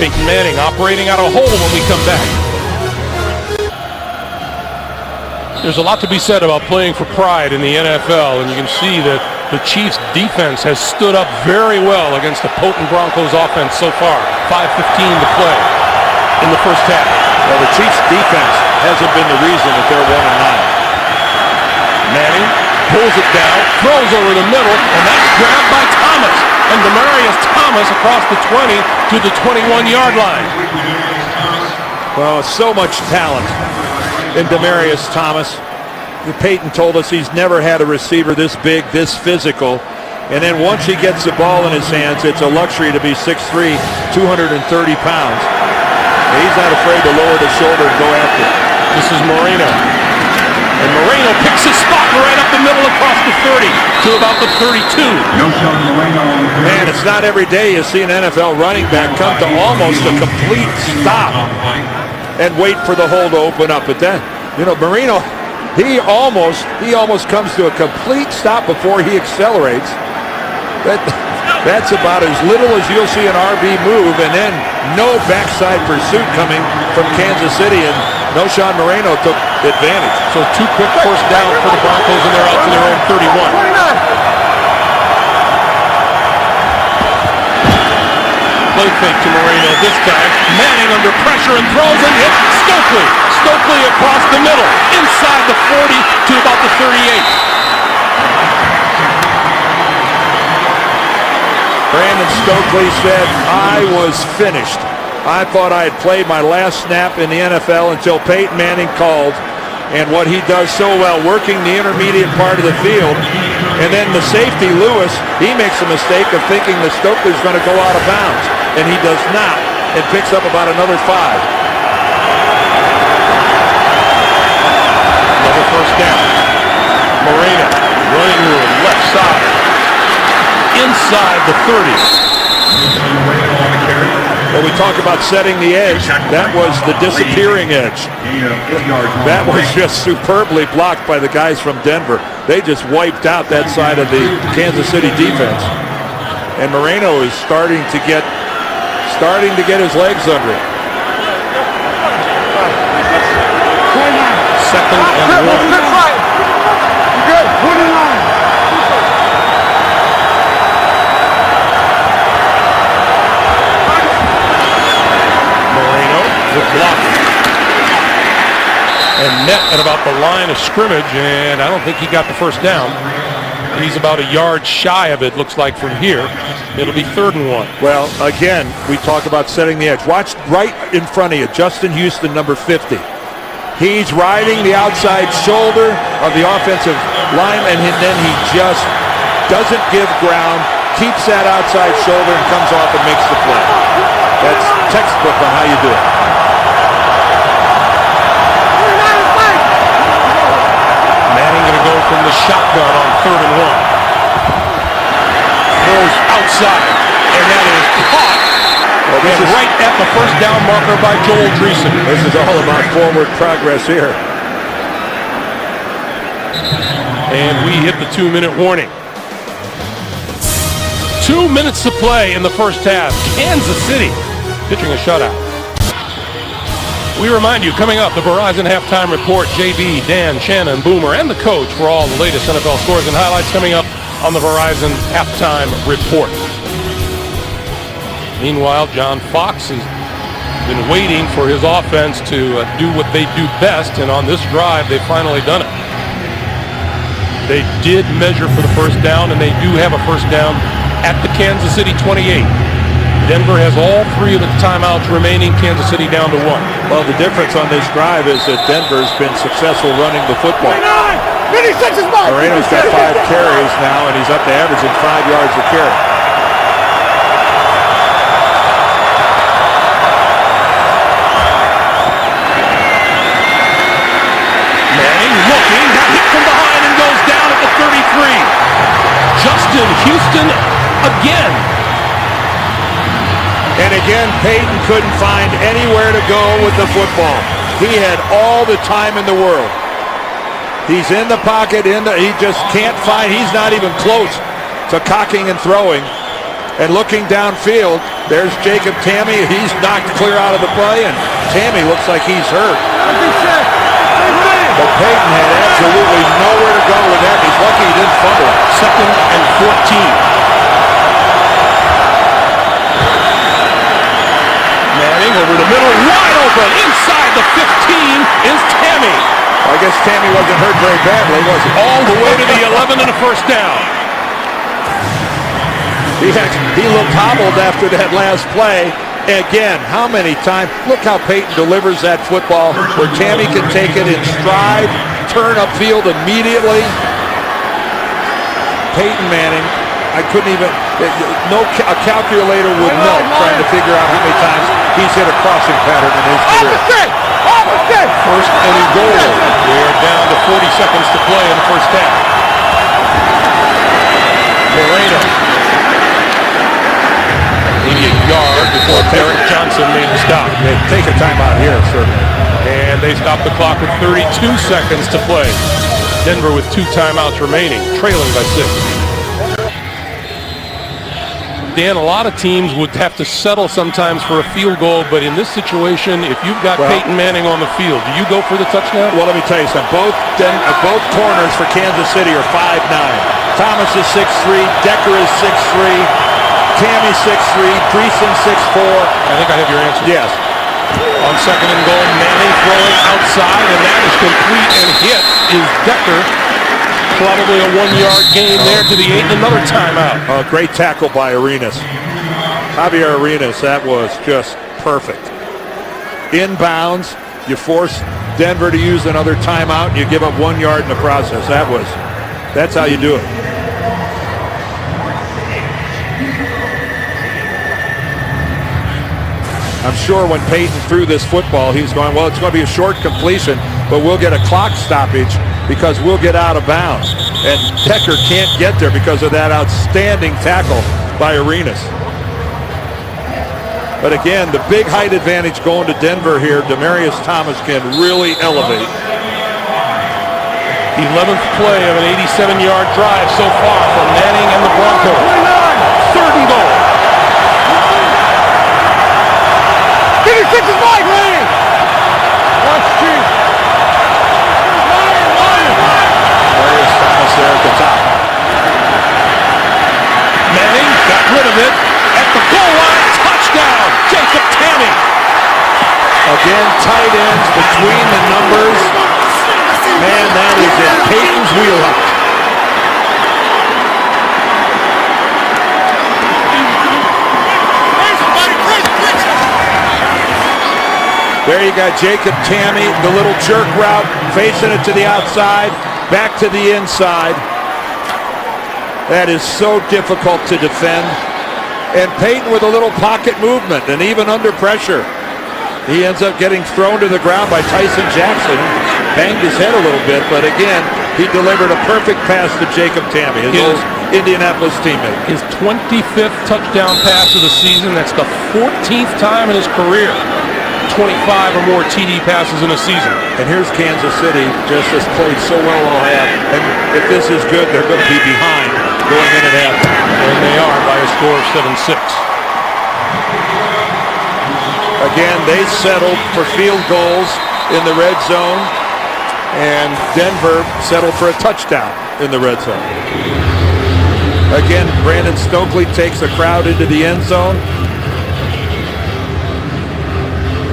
Peyton Manning operating out of a hole when we come back. There's a lot to be said about playing for pride in the NFL, and you can see that the Chiefs' defense has stood up very well against the potent Broncos offense so far. 5:15 to play in the first half. Well, the Chiefs' defense hasn't been the reason that they're 1-9. Manning pulls it down, throws over the middle, and that's grabbed by Thomas. And Demaryius Thomas across the 20 to the 21-yard line. Well, so much talent in Demaryius Thomas. Peyton told us he's never had a receiver this big, this physical. And then once he gets the ball in his hands, it's a luxury to be 6'3", 230 pounds. He's not afraid to lower the shoulder and go after it. This is Moreno. And Moreno picks his spot right up the middle across the 30 to about the 32. Man, it's not every day you see an NFL running back come to almost a complete stop and wait for the hole to open up. But then, Moreno, he almost comes to a complete stop before he accelerates. That's about as little as you'll see an RB move, and then no backside pursuit coming from Kansas City, and Noshawn Moreno took advantage. So 2 quick first down for the Broncos, and they're out to their own 31. Play fake to Moreno this time. Manning under pressure and throws and hits Stokely. Stokely across the middle, inside the 40 to about the 38. Brandon Stokely said, "I was finished. I thought I had played my last snap in the NFL until Peyton Manning called." And what he does so well, working the intermediate part of the field. And then the safety, Lewis, he makes a mistake of thinking that Stokely's going to go out of bounds. And he does not, and picks up about another 5. Another first down. Moreno, running room, left side. Inside the 30. Well, we talk about setting the edge. That was the disappearing edge. That was just superbly blocked by the guys from Denver. They just wiped out that side of the Kansas City defense. And Moreno is starting to get his legs under it. 2nd and 1. Good. Put it on. Blocked and net at about the line of scrimmage, and I don't think he got the first down. He's about a yard shy of it, looks like, from here. It'll be 3rd and 1. Well, again, we talk about setting the edge. Watch right in front of you, Justin Houston, number 50. He's riding the outside shoulder of the offensive lineman, and then he just doesn't give ground, keeps that outside shoulder, and comes off and makes the play. That's textbook on how you do it. Manning going to go from the shotgun on 3rd and 1. Throws outside, and that is caught. Well, this is right at the first down marker by Joel Dreesen. This is all about forward progress here. And we hit the 2-minute warning. 2 minutes to play in the first half. Kansas City pitching a shutout. We remind you, coming up, the Verizon Halftime Report. JB, Dan, Shannon, Boomer, and the coach for all the latest NFL scores and highlights coming up on the Verizon Halftime Report. Meanwhile, John Fox has been waiting for his offense to do what they do best, and on this drive, they've finally done it. They did measure for the first down, and they do have a first down at the Kansas City 28. Denver has all 3 of the timeouts remaining. Kansas City down to 1. Well, the difference on this drive is that Denver's been successful running the football. Moreno's got 5 carries now, and he's up to averaging 5 yards a carry. Manning looking, got hit from behind and goes down at the 33. Justin Houston again. And again, Peyton couldn't find anywhere to go with the football. He had all the time in the world. He's in the pocket, he just can't find, he's not even close to cocking and throwing. And looking downfield, there's Jacob Tamme. He's knocked clear out of the play, and Tamme looks like he's hurt. But Peyton had absolutely nowhere to go with that. He's lucky he didn't fumble. 2nd and 14. Manning over the middle, wide open, inside the 15 is Tamme. I guess Tamme wasn't hurt very badly, was he? All the way to the 11 and a first down. He looked hobbled after that last play. Again, how many times? Look how Peyton delivers that football where Tamme can take it in stride, turn upfield immediately. Peyton Manning, I couldn't even, a calculator would melt trying to figure out how many times he's hit a crossing pattern in his career. First and goal. We are down to 40 seconds to play in the first half. Moreno. Maybe a yard before Derek Johnson made the stop. They take a timeout here, certainly. And they stop the clock with 32 seconds to play. Denver with 2 timeouts remaining, trailing by 6. Dan, a lot of teams would have to settle sometimes for a field goal, but in this situation, if you've got Peyton Manning on the field, do you go for the touchdown? Well, let me tell you something. Both corners for Kansas City are 5'9". Thomas is 6'3", Decker is 6'3", Tamme 6'3", Dreesen 6'4". I think I have your answer. Yes. On 2nd and goal, Manning throwing outside, and that is complete and hit is Decker. Probably a 1-yard gain there to the 8 and another timeout. Great tackle by Arenas. Javier Arenas, that was just perfect. Inbounds, you force Denver to use another timeout, and you give up 1 yard in the process. That's how you do it. I'm sure when Peyton threw this football, he's going, well, it's going to be a short completion, but we'll get a clock stoppage because we'll get out of bounds. And Decker can't get there because of that outstanding tackle by Arenas. But again, the big height advantage going to Denver here, Demaryius Thomas can really elevate. 11th play of an 87-yard drive so far for Manning and the Broncos. 3rd and goal. 56 is Mike Manning. Watch Chief. Demaryius Thomas there at the top. Manning got rid of it at the goal line. Touchdown, Jacob Tamme. Again, tight ends between the numbers. Man, that is in Peyton's wheelhouse. There you got Jacob Tamme, the little jerk route, facing it to the outside, back to the inside. That is so difficult to defend. And Peyton with a little pocket movement, and even under pressure, he ends up getting thrown to the ground by Tyson Jackson. Banged his head a little bit, but again, he delivered a perfect pass to Jacob Tamme, his old Indianapolis teammate. His 25th touchdown pass of the season. That's the 14th time in his career. 25 or more TD passes in a season. And here's Kansas City, just has played so well all half. And if this is good, they're going to be behind going in at halftime. And they are by a score of 7-6. Again, they settled for field goals in the red zone, and Denver settled for a touchdown in the red zone. Again, Brandon Stokely takes the crowd into the end zone.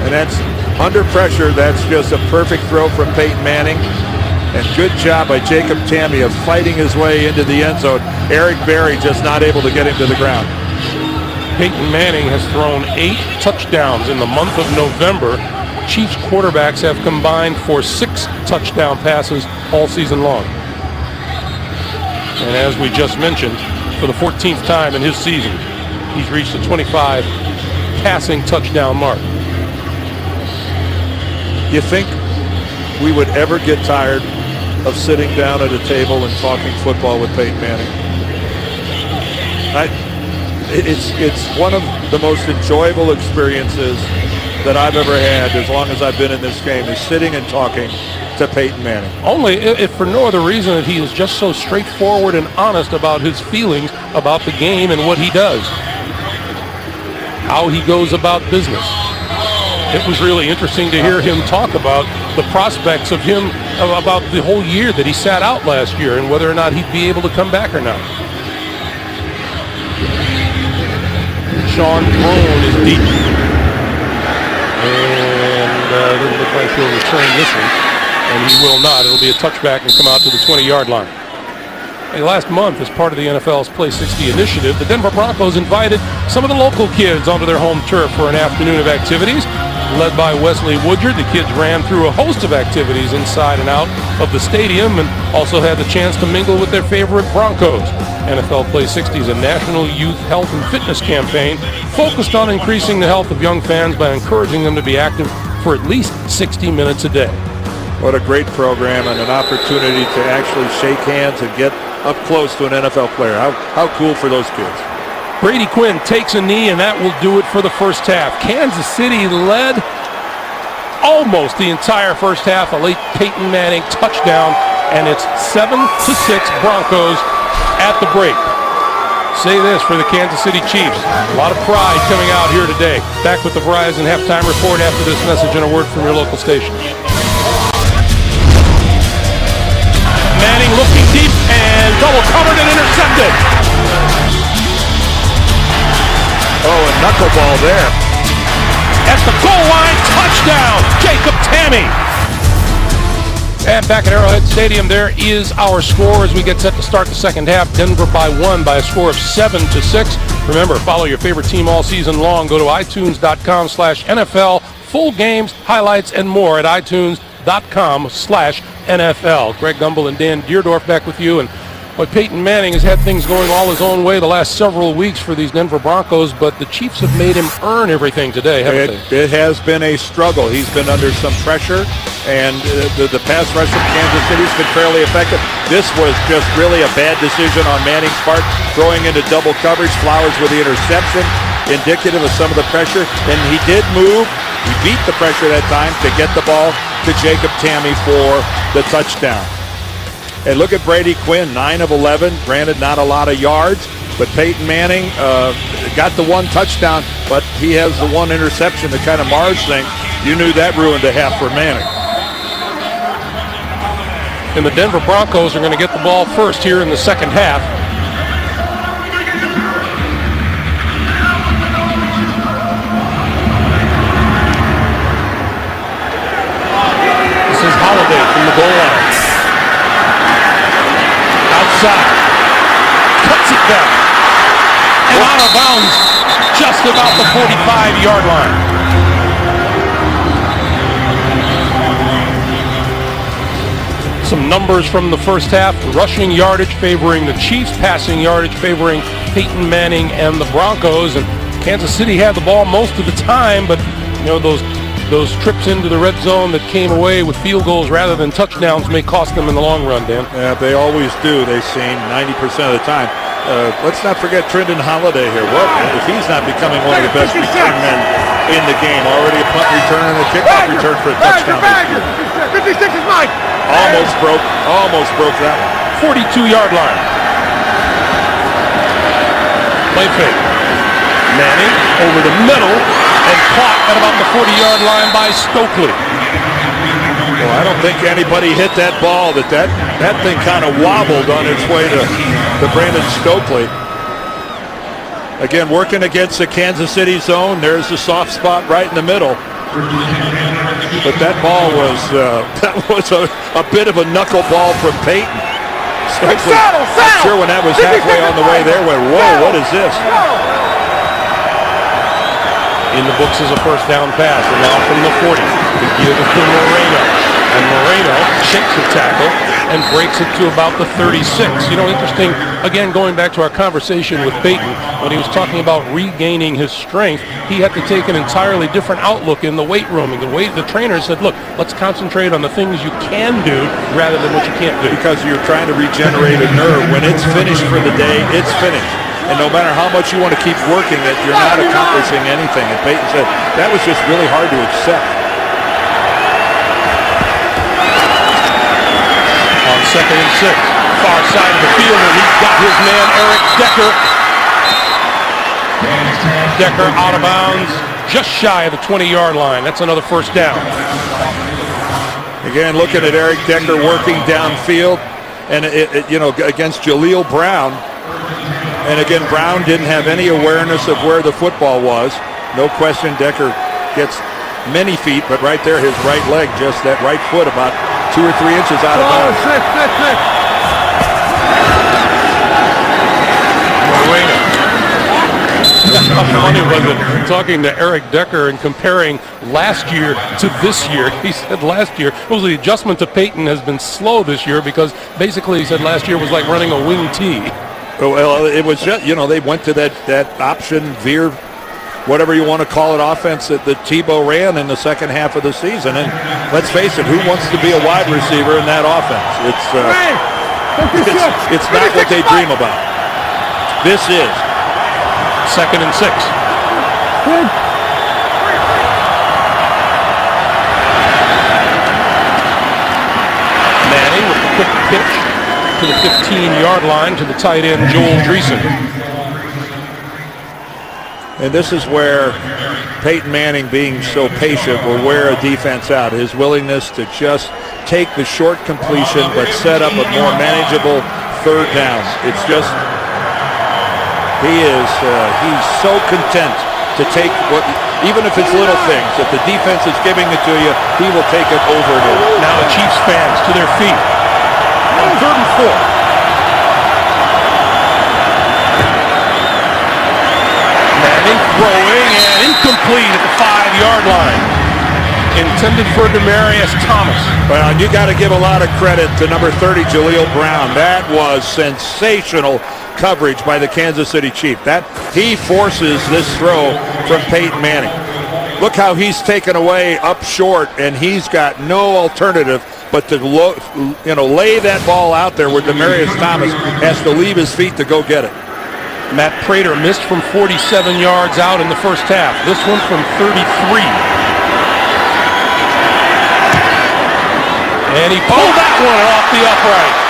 And that's under pressure. That's just a perfect throw from Peyton Manning. And good job by Jacob Tamme of fighting his way into the end zone. Eric Berry just not able to get him to the ground. Peyton Manning has thrown 8 touchdowns in the month of November. Chiefs quarterbacks have combined for 6 touchdown passes all season long. And as we just mentioned, for the 14th time in his season, he's reached the 25 passing touchdown mark. You think we would ever get tired of sitting down at a table and talking football with Peyton Manning? It's one of the most enjoyable experiences that I've ever had as long as I've been in this game, is sitting and talking to Peyton Manning. Only if for no other reason that he is just so straightforward and honest about his feelings about the game and what he does, how he goes about business. It was really interesting to hear him talk about the prospects of him, about the whole year that he sat out last year and whether or not he'd be able to come back or not. Sean Throne is deep. And doesn't look like he'll return this one. And he will not. It'll be a touchback and come out to the 20-yard line. Hey, last month, as part of the NFL's Play 60 initiative, the Denver Broncos invited some of the local kids onto their home turf for an afternoon of activities. Led by Wesley Woodyard, the kids ran through a host of activities inside and out of the stadium and also had the chance to mingle with their favorite Broncos. NFL Play 60 is a national youth health and fitness campaign focused on increasing the health of young fans by encouraging them to be active for at least 60 minutes a day. What a great program and an opportunity to actually shake hands and get up close to an NFL player. How cool for those kids. Brady Quinn takes a knee, and that will do it for the first half. Kansas City led almost the entire first half. A late Peyton Manning touchdown, and it's 7-6 Broncos at the break. Say this for the Kansas City Chiefs. A lot of pride coming out here today. Back with the Verizon halftime report after this message and a word from your local station. Manning looking deep and double covered and intercepted. Oh, a knuckleball there. At the goal line, touchdown, Jacob Tamme. And back at Arrowhead Stadium, there is our score as we get set to start the second half. Denver by 1 by a score of 7-6. Remember, follow your favorite team all season long. Go to itunes.com/NFL. Full games, highlights, and more at itunes.com/NFL. Greg Gumbel and Dan Deerdorf back with you. And Peyton Manning has had things going all his own way the last several weeks for these Denver Broncos, but the Chiefs have made him earn everything today, haven't they? It has been a struggle. He's been under some pressure, and the pass rush from Kansas City has been fairly effective. This was just really a bad decision on Manning's part, throwing into double coverage. Flowers with the interception, indicative of some of the pressure. And he did move. He beat the pressure that time to get the ball to Jacob Tamme for the touchdown. And look at Brady Quinn, 9 of 11. Granted, not a lot of yards, but Peyton Manning got the one touchdown, but he has the one interception that kind of mars things. You knew that ruined a half for Manning. And the Denver Broncos are going to get the ball first here in the second half. This is Holiday from the goal line. Outside. Cuts it down. And out of bounds just about the 45-yard line. Some numbers from the first half. Rushing yardage favoring the Chiefs. Passing yardage favoring Peyton Manning and the Broncos. And Kansas City had the ball most of the time, but you know those trips into the red zone that came away with field goals rather than touchdowns may cost them in the long run, Dan. Yeah, they always do. They seem 90% of the time. Let's not forget Trendon Holiday here. What if he's not becoming one of the best return men in the game? Already a punt return and a kickoff return for a touchdown. 56 is mine. Almost broke that one. 42-yard line. Play fake. Manning over the middle and caught at about the 40-yard line by Stokely. Well, I don't think anybody hit that ball. That thing kind of wobbled on its way to Brandon Stokely. Again, working against the Kansas City zone. There's the soft spot right in the middle. But that ball was a bit of a knuckleball from Peyton. Stokely, not sure when that was halfway on the way there, went, whoa, what is this? in the books as a first down pass. And now from the 40, we give it to Moreno. And Moreno shakes the tackle and breaks it to about the 36. You know, interesting, again, going back to our conversation with Peyton, when he was talking about regaining his strength, he had to take an entirely different outlook in the weight room. And the trainer said, look, let's concentrate on the things you can do rather than what you can't do. Because you're trying to regenerate a nerve. When it's finished for the day, it's finished. And no matter how much you want to keep working it, you're not accomplishing anything. And Peyton said, that was just really hard to accept. On 2nd and 6, far side of the field, and he's got his man Eric Decker. Decker out of bounds, just shy of the 20-yard line. That's another first down. Again, looking at Eric Decker working downfield, and against Jaleel Brown. And again, Brown didn't have any awareness of where the football was. No question, Decker gets many feet, but right there, his right leg, just that right foot, about 2 or 3 inches out of bounds. How funny was it talking to Eric Decker and comparing last year to this year? He said last year, well, the adjustment to Peyton has been slow this year because basically he said last year was like running a wing tee. Well, it was just, they went to that option, veer, whatever you want to call it, offense that Tebow ran in the second half of the season. And let's face it, who wants to be a wide receiver in that offense? It's not what they dream about. This is 2nd and 6. Manning with the quick pitch to the 15-yard line to the tight end, Joel Dreesen. And this is where Peyton Manning, being so patient, will wear a defense out. His willingness to just take the short completion but set up a more manageable third down. It's just, he's so content to take what, even if it's little things, if the defense is giving it to you, he will take it over and over. Now the Chiefs fans to their feet. On 3rd and 4. Manning throwing and incomplete at the 5-yard line. Intended for Demaryius Thomas. Well, you got to give a lot of credit to number 30, Jaleel Brown. That was sensational coverage by the Kansas City Chiefs. That he forces this throw from Peyton Manning. Look how he's taken away up short, and he's got no alternative but to lay that ball out there where Demaryius Thomas has to leave his feet to go get it. Matt Prater missed from 47 yards out in the first half. This one from 33. And he pulled that one off the upright.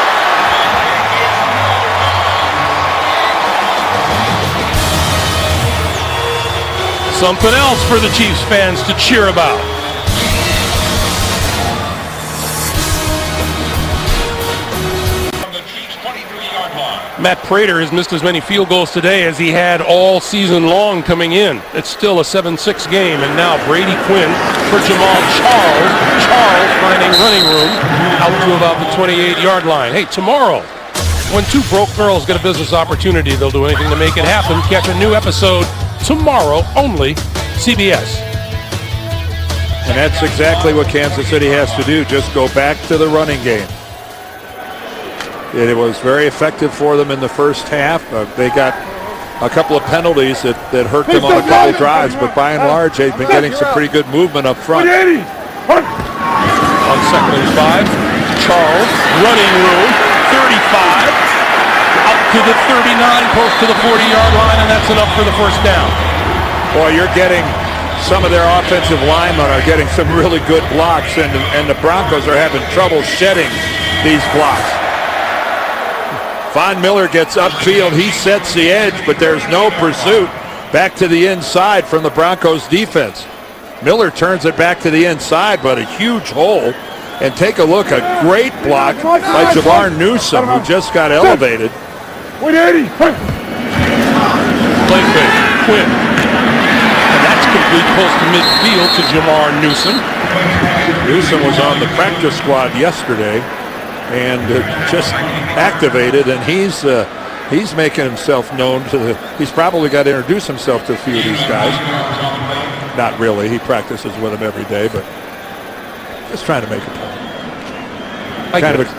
Something else for the Chiefs fans to cheer about. From the Chiefs' 23-yard line. Matt Prater has missed as many field goals today as he had all season long coming in. It's still a 7-6 game, and now Brady Quinn for Jamal Charles. Charles finding running room out to about the 28-yard line. Hey, tomorrow, when two broke girls get a business opportunity, they'll do anything to make it happen. Catch a new episode tomorrow, only CBS. And that's exactly what Kansas City has to do, just go back to the running game. It was very effective for them in the first half. They got a couple of penalties that hurt them on a couple drives, but by and large, they've been getting some pretty good movement up front. On 2nd and 5, Charles, running room, 35, out to the 39, close to the 40-yard line, and that's enough for the first down. Boy, you're getting some of their offensive linemen are getting some really good blocks, and the Broncos are having trouble shedding these blocks. Von Miller gets upfield. He sets the edge, but there's no pursuit back to the inside from the Broncos defense. Miller turns it back to the inside, but a huge hole. And take a look, a great block by Jamar Newsom, who just got elevated. Play fake, Quinn. And that's complete close to midfield to Jamar Newsom. Newsom was on the practice squad yesterday and just activated, and he's making himself known to he's probably got to introduce himself to a few of these guys. Not really. He practices with him every day, but just trying to make a point.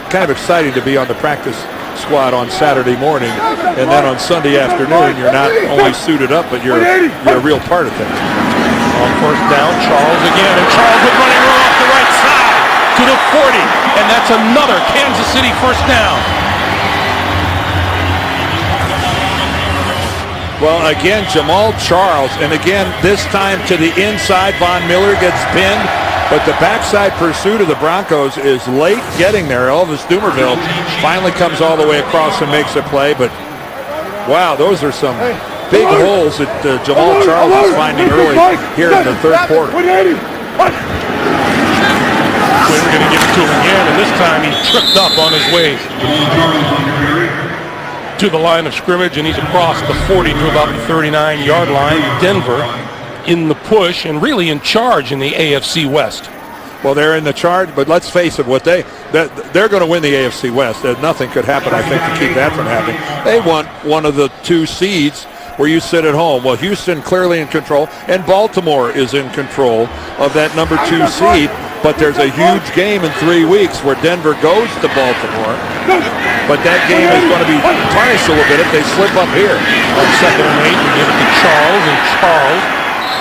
Kind of exciting to be on the practice squad on Saturday morning, and then on Sunday afternoon you're not only suited up, but you're a real part of things. On first down, Charles again, and Charles with running room off the right side to the 40, and that's another Kansas City first down. Well, again, Jamal Charles, and again, this time to the inside. Von Miller gets pinned, but the backside pursuit of the Broncos is late getting there. Elvis Dumerville finally comes all the way across and makes a play, but wow, those are some big holes that Jamal Charles is finding early here in the third quarter. We're going to give it to him again, and this time he tripped up on his way to the line of scrimmage, and he's across the 40 to about the 39-yard line. Denver in the push and really in charge in the AFC West. Well, they're in the charge, but let's face it, they're going to win the AFC West. Nothing could happen, I think, to keep that from happening. They want one of the 2 seeds where you sit at home. Well, Houston clearly in control, and Baltimore is in control of that number 2 seed. But there's a huge game in 3 weeks where Denver goes to Baltimore. But that game is going to be tarnished a little bit if they slip up here. On 2nd and 8, we give it to Charles, and Charles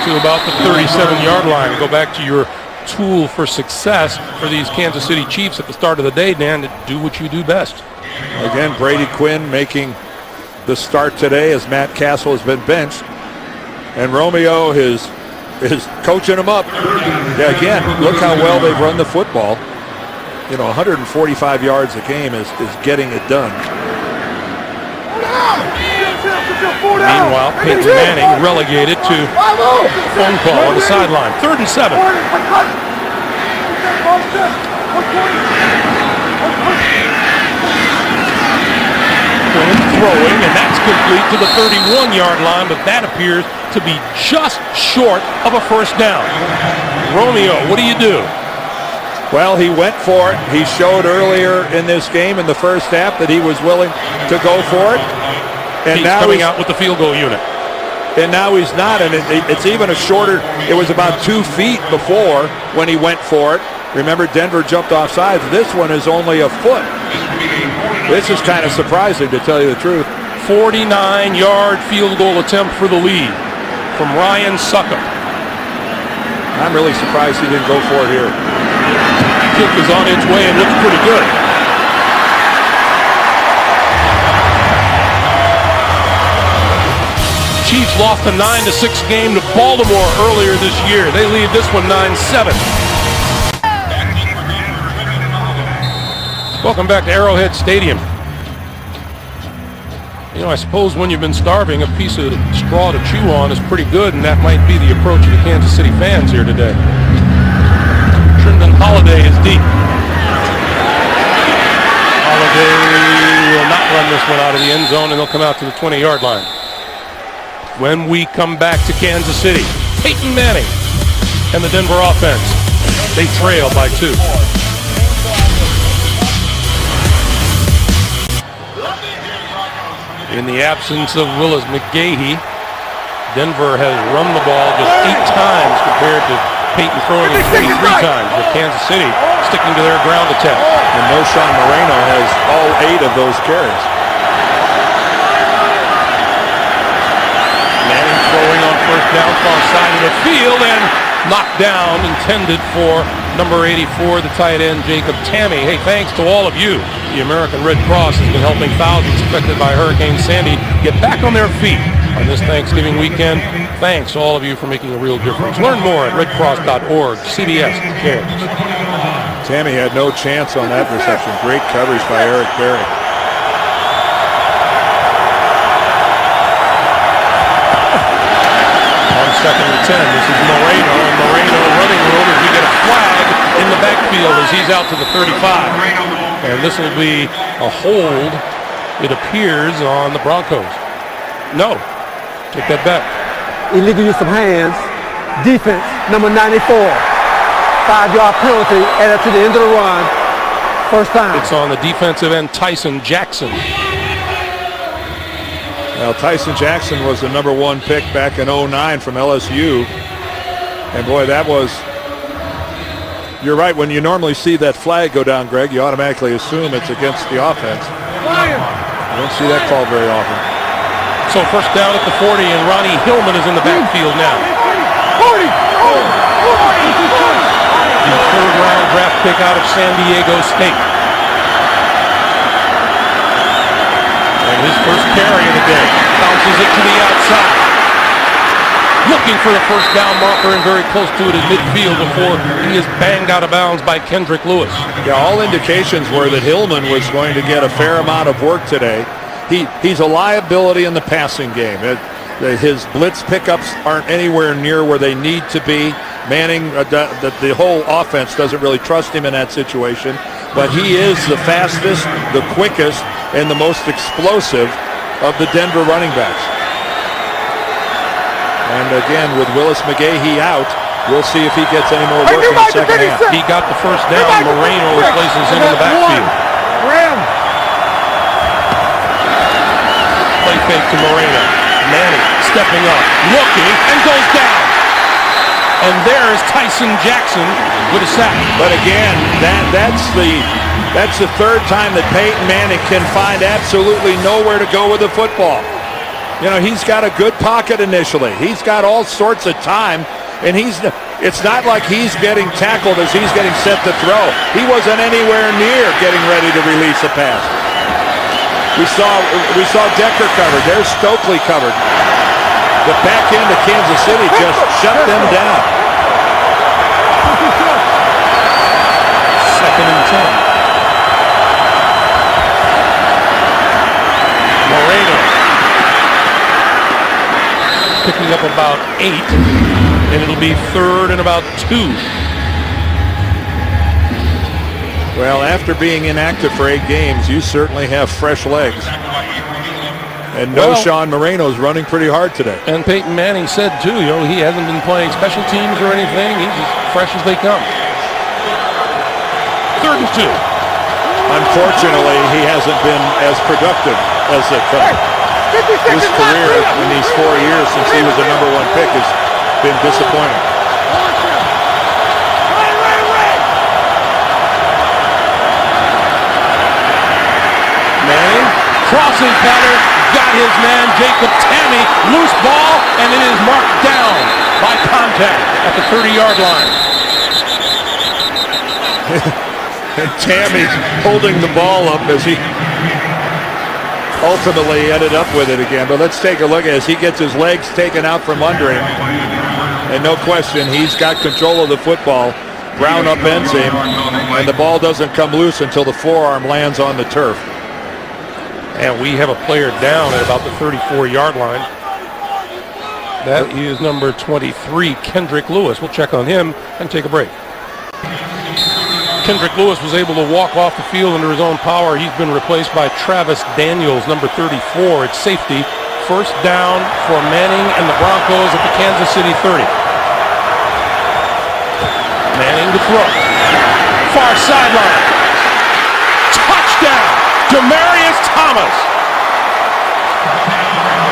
to about the 37-yard line. Go back to your tool for success for these Kansas City Chiefs at the start of the day, Dan, to do what you do best. Again, Brady Quinn making the start today as Matt Castle has been benched. And Romeo is coaching them up. Yeah, again, look how well they've run the football. 145 yards a game is getting it done. Meanwhile, Peyton Manning relegated to phone call on the sideline. 3rd and 7. Quinn throwing, and that's complete to the 31-yard line, but that appears to be just short of a first down. Romeo, what do you do? Well, he went for it. He showed earlier in this game in the first half that he was willing to go for it. And he's now coming out with the field goal unit. And now he's not, and it's even a shorter, it was about 2 feet before when he went for it. Remember, Denver jumped off sides. This one is only a foot. This is kind of surprising, to tell you the truth. 49-yard field goal attempt for the lead from Ryan Suckup. I'm really surprised he didn't go for it here. Kick is on its way and looks pretty good. Chiefs lost a 9-6 game to Baltimore earlier this year. They lead this one 9-7. Welcome back to Arrowhead Stadium. I suppose when you've been starving, a piece of straw to chew on is pretty good, and that might be the approach of the Kansas City fans here today. Trindon Holiday is deep. Holiday will not run this one out of the end zone, and they'll come out to the 20-yard line. When we come back to Kansas City, Peyton Manning and the Denver offense, they trail by 2. In the absence of Willis McGahee, Denver has run the ball just 8 times compared to Peyton throwing it 23 times, with Kansas City sticking to their ground attack. And Noshawn Moreno has all 8 of those carries. Manning throwing on first down, far side of the field, and knocked down, intended for number 84, the tight end, Jacob Tamme. Hey, thanks to all of you. The American Red Cross has been helping thousands affected by Hurricane Sandy get back on their feet on this Thanksgiving weekend. Thanks to all of you for making a real difference. Learn more at redcross.org. CBS cares. Tamme had no chance on that reception. Great coverage by Eric Berry. On 2nd and 10, this is Moreno, and Moreno running room as we get a flag in the backfield as he's out to the 35. And this will be a hold, it appears, on the Broncos. No, take that back. Illegal use of hands. Defense, number 94. 5-yard penalty added to the end of the run. First down. It's on the defensive end, Tyson Jackson. Well, Tyson Jackson was the number 1 pick back in 2009 from LSU. And boy, that was, you're right, when you normally see that flag go down, Greg, you automatically assume it's against the offense. You don't see that called very often. So first down at the 40, and Ronnie Hillman is in the backfield now. The third-round draft pick out of San Diego State. And his first carry of the day. Bounces it to the outside. Looking for a first down marker and very close to it in midfield before he is banged out of bounds by Kendrick Lewis. Yeah, all indications were that Hillman was going to get a fair amount of work today. He's a liability in the passing game. His blitz pickups aren't anywhere near where they need to be. Manning, the whole offense doesn't really trust him in that situation, but he is the fastest, the quickest, and the most explosive of the Denver running backs. And again, with Willis McGahee out, we'll see if he gets any more work in the second half. He got the first down. Moreno replaces him in the backfield. Play fake to Moreno. Manning stepping up, looking, and goes down. And there's Tyson Jackson with a sack. But again, that's the third time that Peyton Manning can find absolutely nowhere to go with the football. You know, he's got a good pocket initially. He's got all sorts of time, and it's not like he's getting tackled as he's getting set to throw. He wasn't anywhere near getting ready to release a pass. We saw Decker covered. There's Stokely covered. The back end of Kansas City just shut them down. Second and 10. Moreno picking up about 8, and it'll be third and about 2. Well, after being inactive for 8 games, you certainly have fresh legs. And Sean Moreno's running pretty hard today. And Peyton Manning said, too, he hasn't been playing special teams or anything. He's as fresh as they come. Third and 2. Unfortunately, he hasn't been as productive as they come. His career in these 4 years since he was the number 1 pick has been disappointing. Manning, crossing pattern, got his man Jacob Tamme, loose ball, and it is marked down by contact at the 30-yard line. And Tammy's holding the ball up as he ultimately ended up with it again. But let's take a look as he gets his legs taken out from under him. And no question, he's got control of the football. Brown upends him, and the ball doesn't come loose until the forearm lands on the turf. And we have a player down at about the 34-yard line. That is number 23, Kendrick Lewis. We'll check on him and take a break. Kendrick Lewis was able to walk off the field under his own power. He's been replaced by Travis Daniels, number 34 at safety. First down for Manning and the Broncos at the Kansas City 30. Manning to throw. Far sideline. Touchdown, Demaryius Thomas.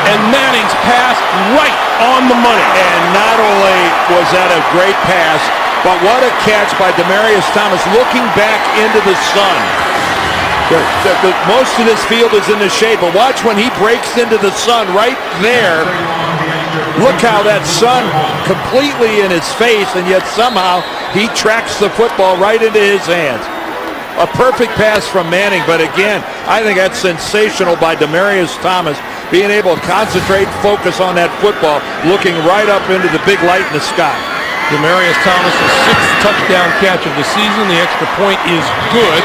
And Manning's pass right on the money. And not only was that a great pass, but what a catch by Demaryius Thomas looking back into the sun. Most of this field is in the shade, but watch when he breaks into the sun right there. Look how that sun completely in his face, and yet somehow he tracks the football right into his hands. A perfect pass from Manning, but again, I think that's sensational by Demaryius Thomas, being able to concentrate, focus on that football, looking right up into the big light in the sky. Demaryius Thomas' 6th touchdown catch of the season. The extra point is good.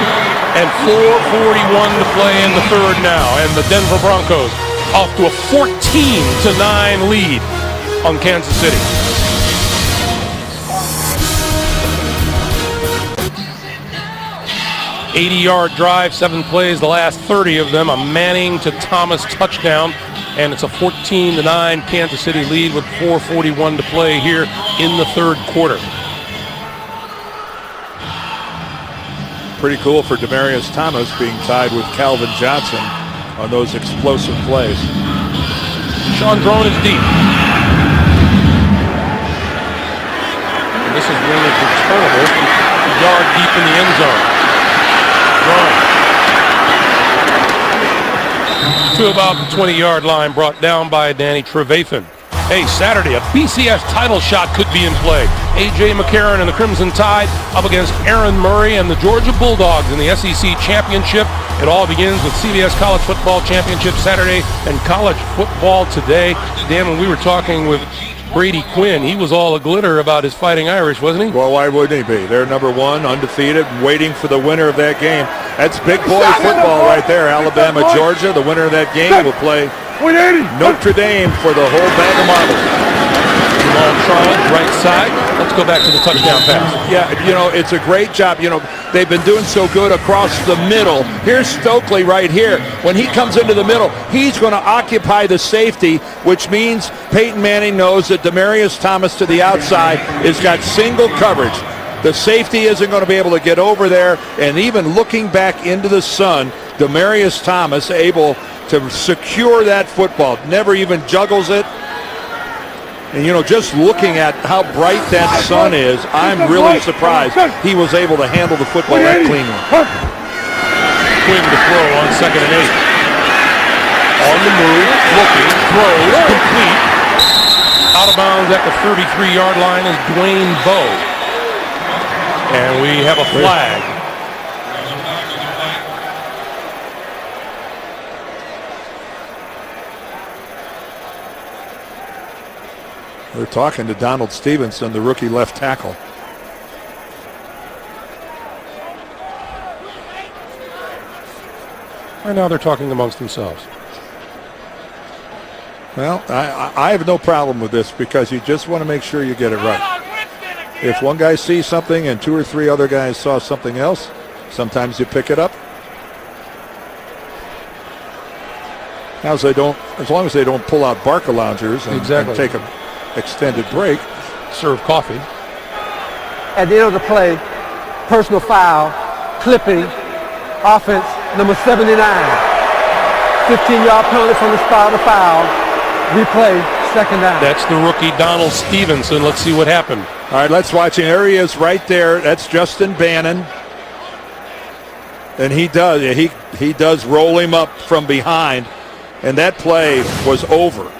And 4:41 to play in the third now. And the Denver Broncos off to a 14-9 lead on Kansas City. $80-yard drive, 7 plays, the last 30 of them. A Manning to Thomas touchdown. And it's a 14-9 Kansas City lead with 4:41 to play here in the third quarter. Pretty cool for Demaryius Thomas being tied with Calvin Johnson on those explosive plays. Sean Drone is deep. yard deep in the end zone. Run. To about the 20-yard line, brought down by Danny Trevathan. Hey, Saturday, a BCS title shot could be in play. A.J. McCarron and the Crimson Tide up against Aaron Murray and the Georgia Bulldogs in the SEC Championship. It all begins with CBS College Football Championship Saturday and college football today. Dan, when we were talking with Brady Quinn, he was all a glitter about his Fighting Irish, wasn't he? Well, why wouldn't he be? They're number one, undefeated, waiting for the winner of that game. That's big boy football right there. Alabama, Georgia. The winner of that game will play Notre Dame for the whole bag of marbles. Charles, right side. Let's go back to the touchdown pass. Yeah, it's a great job. They've been doing so good across the middle. Here's Stokely right here. When he comes into the middle, he's going to occupy the safety, which means Peyton Manning knows that Demaryius Thomas to the outside has got single coverage. The safety isn't going to be able to get over there, and even looking back into the sun, Demaryius Thomas able to secure that football. Never even juggles it. And, just looking at how bright that sun is, I'm really surprised he was able to handle the football that cleanly. Quinn to throw on 2nd and 8. On the move, looking, throws, complete. Out of bounds at the 33-yard line is Dwayne Bowe. And we have a flag. They're talking to Donald Stevenson, the rookie left tackle. Right now they're talking amongst themselves. Well, I have no problem with this because you just want to make sure you get it right. If one guy sees something and 2 or 3 other guys saw something else, sometimes you pick it up. As long as they don't pull out Barca loungers and take a extended break. Serve coffee. At the end of the play, personal foul, clipping, offense number 79. 15-yard penalty from the spot of the foul. Replay, 2nd down. That's the rookie Donald Stevenson. Let's see what happened. All right, let's watch him. There he is right there. That's Justin Bannon. And he does roll him up from behind. And that play was over.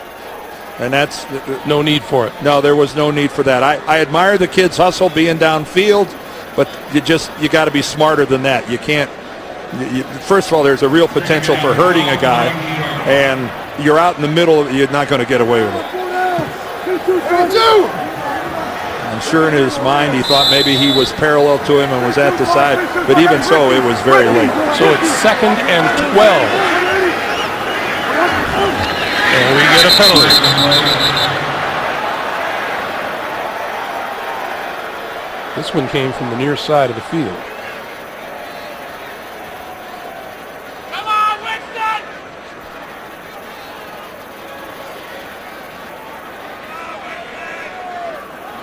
And that's no need for it. No, there was no need for that. I admire the kids' hustle being downfield, but you got to be smarter than that. You can't. First of all, there's a real potential for hurting a guy, and you're out in the middle. You're not going to get away with it. I'm sure in his mind he thought maybe he was parallel to him and was at the side, but even so, it was very late. So it's 2nd and 12. And we get a penalty. This one came from the near side of the field. Come on, Winston!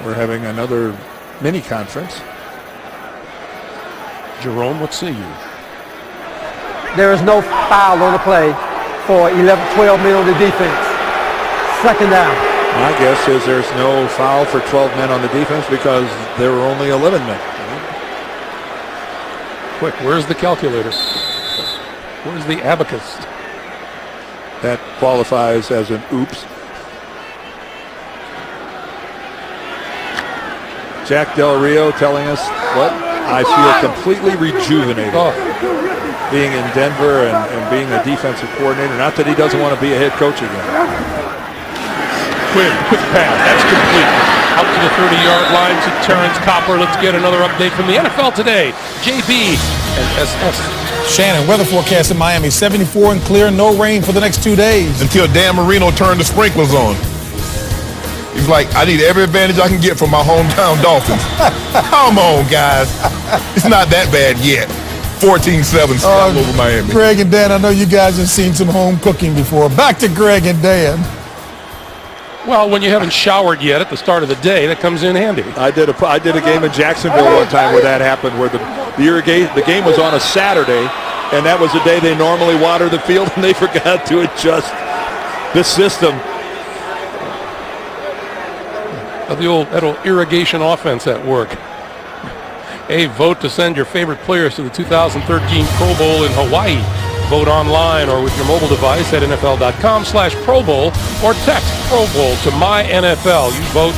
We're having another mini conference. Jerome, what say you? There is no foul on the play for 12 men on the defense. 2nd down. My guess is there's no foul for 12 men on the defense because there were only 11 men. Quick, where's the calculator? Where's the abacus? That qualifies as an oops. Jack Del Rio telling us what? I feel completely rejuvenated. Being in Denver and being a defensive coordinator. Not that he doesn't want to be a head coach again. Quinn, quick pass. That's complete. Out to the 30-yard line to Terrence Copper. Let's get another update from the NFL today. JB and SS. Shannon, weather forecast in Miami, 74 and clear, no rain for the next 2 days. Until Dan Marino turned the sprinklers on. He's like, I need every advantage I can get from my hometown Dolphins. Come on, guys. It's not that bad yet. 14-7 over Miami. Greg and Dan, I know you guys have seen some home cooking before. Back to Greg and Dan. Well, when you haven't showered yet at the start of the day, that comes in handy. I did a game in Jacksonville one time where that happened, where the game was on a Saturday, and that was the day they normally water the field, and they forgot to adjust the system. That old irrigation offense at work. Hey, vote to send your favorite players to the 2013 Pro Bowl in Hawaii. Vote online or with your mobile device at NFL.com/Pro Bowl or text Pro Bowl to MyNFL. You vote,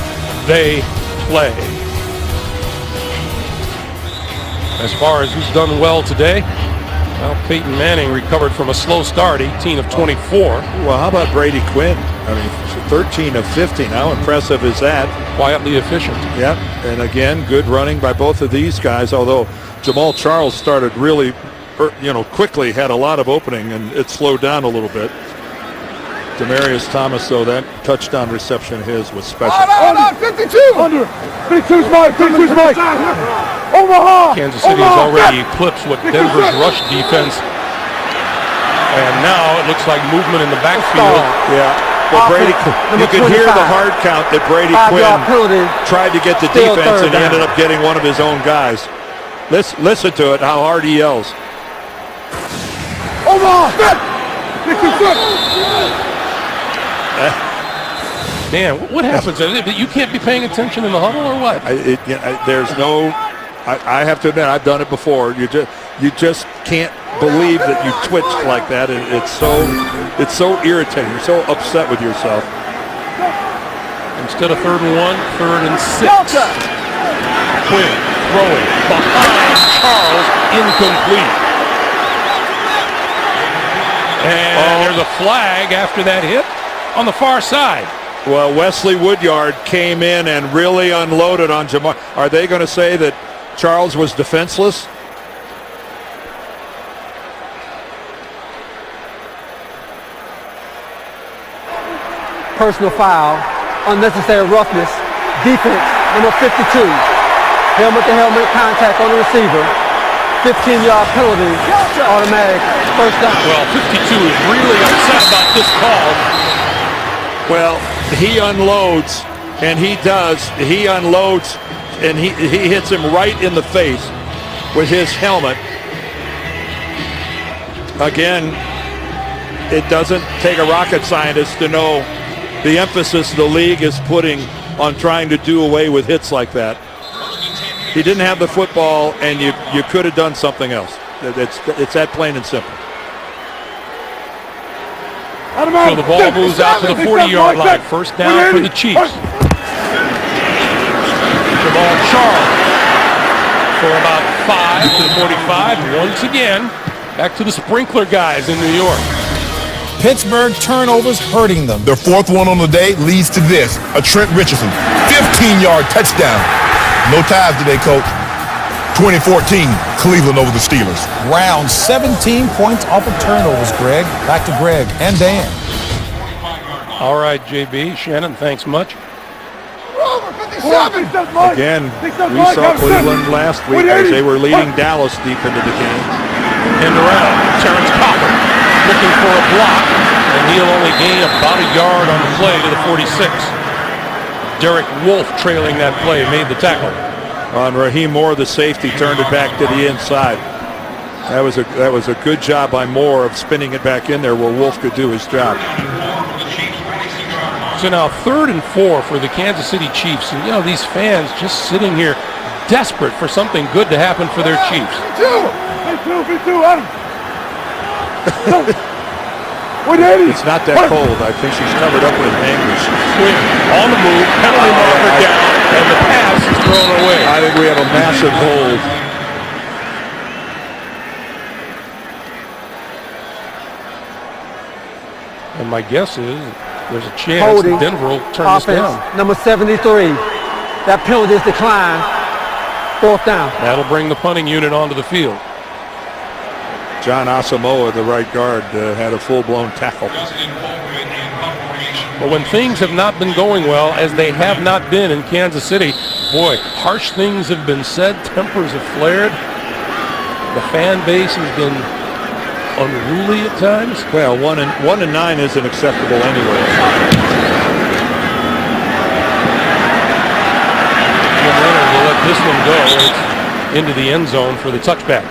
they play. As far as who's done well today, well, Peyton Manning recovered from a slow start, 18 of 24. Well, how about Brady Quinn? I mean, 13 of 15. How impressive is that? Quietly efficient. Yep. And again, good running by both of these guys, although Jamal Charles started really, quickly, had a lot of opening, and it slowed down a little bit. Demarius Thomas, though, that touchdown reception of his was special. Under 52. Under 52's Mike. 52's Mike. Omaha. Kansas City has already eclipsed what Denver's rush defense. And now it looks like movement in the backfield. Yeah. Well, Brady, you could hear the hard count that Brady Quinn tried to get the defense, and he ended up getting one of his own guys. Listen to it, how hard he yells. Omaha. Man, what happens? You can't be paying attention in the huddle, or what? I have to admit, I've done it before. You just can't believe that you twitched like that. It's so irritating. You're so upset with yourself. Instead of 3rd and 1, 3rd and 6. Quinn throwing behind Charles, incomplete. And there's a flag after that hit on the far side. Well, Wesley Woodyard came in and really unloaded on Jamar. Are they going to say that Charles was defenseless? Personal foul, unnecessary roughness, defense, number 52. Helmet-to-helmet contact on the receiver. 15-yard penalty, automatic first down. Well, 52 is really upset about this call. Well, he unloads, and he does. He unloads, and he hits him right in the face with his helmet. Again, it doesn't take a rocket scientist to know the emphasis the league is putting on trying to do away with hits like that. He didn't have the football, and you could have done something else. It's that plain and simple. So the ball moves out to the 40-yard line. First down for the Chiefs. Jamal Charles for about 5 to the 45. Once again, back to the sprinkler guys in New York. Pittsburgh turnovers hurting them. Their 4th one on the day leads to this. A Trent Richardson 15-yard touchdown. No ties today, Coach. 2014, Cleveland over the Steelers. Round 17 points off of turnovers, Greg. Back to Greg and Dan. All right, JB. Shannon, thanks much. Again, we saw Cleveland last week as they were leading Dallas deep into the game. And around, Terrence Copper looking for a block, and he'll only gain about a yard on the play to the 46. Derek Wolfe trailing that play made the tackle. On Raheem Moore, the safety, turned it back to the inside. That was a good job by Moore of spinning it back in there where Wolfe could do his job. So now 3rd and 4 for the Kansas City Chiefs. And these fans just sitting here desperate for something good to happen for their Chiefs. It's not that cold. I think she's covered up with hangers. Quinn on the move, penalty marker down, and the pass is thrown away. I think we have a massive hold. And my guess is there's a chance Denver will turn this down. Number 73. That penalty is declined. 4th down. That'll bring the punting unit onto the field. John Asamoah, the right guard, had a full-blown tackle. But when things have not been going well, as they have not been in Kansas City, boy, harsh things have been said, tempers have flared. The fan base has been unruly at times. Well, 1 and 9 isn't acceptable anyway. Jim Leonard will let this one go. It's into the end zone for the touchback.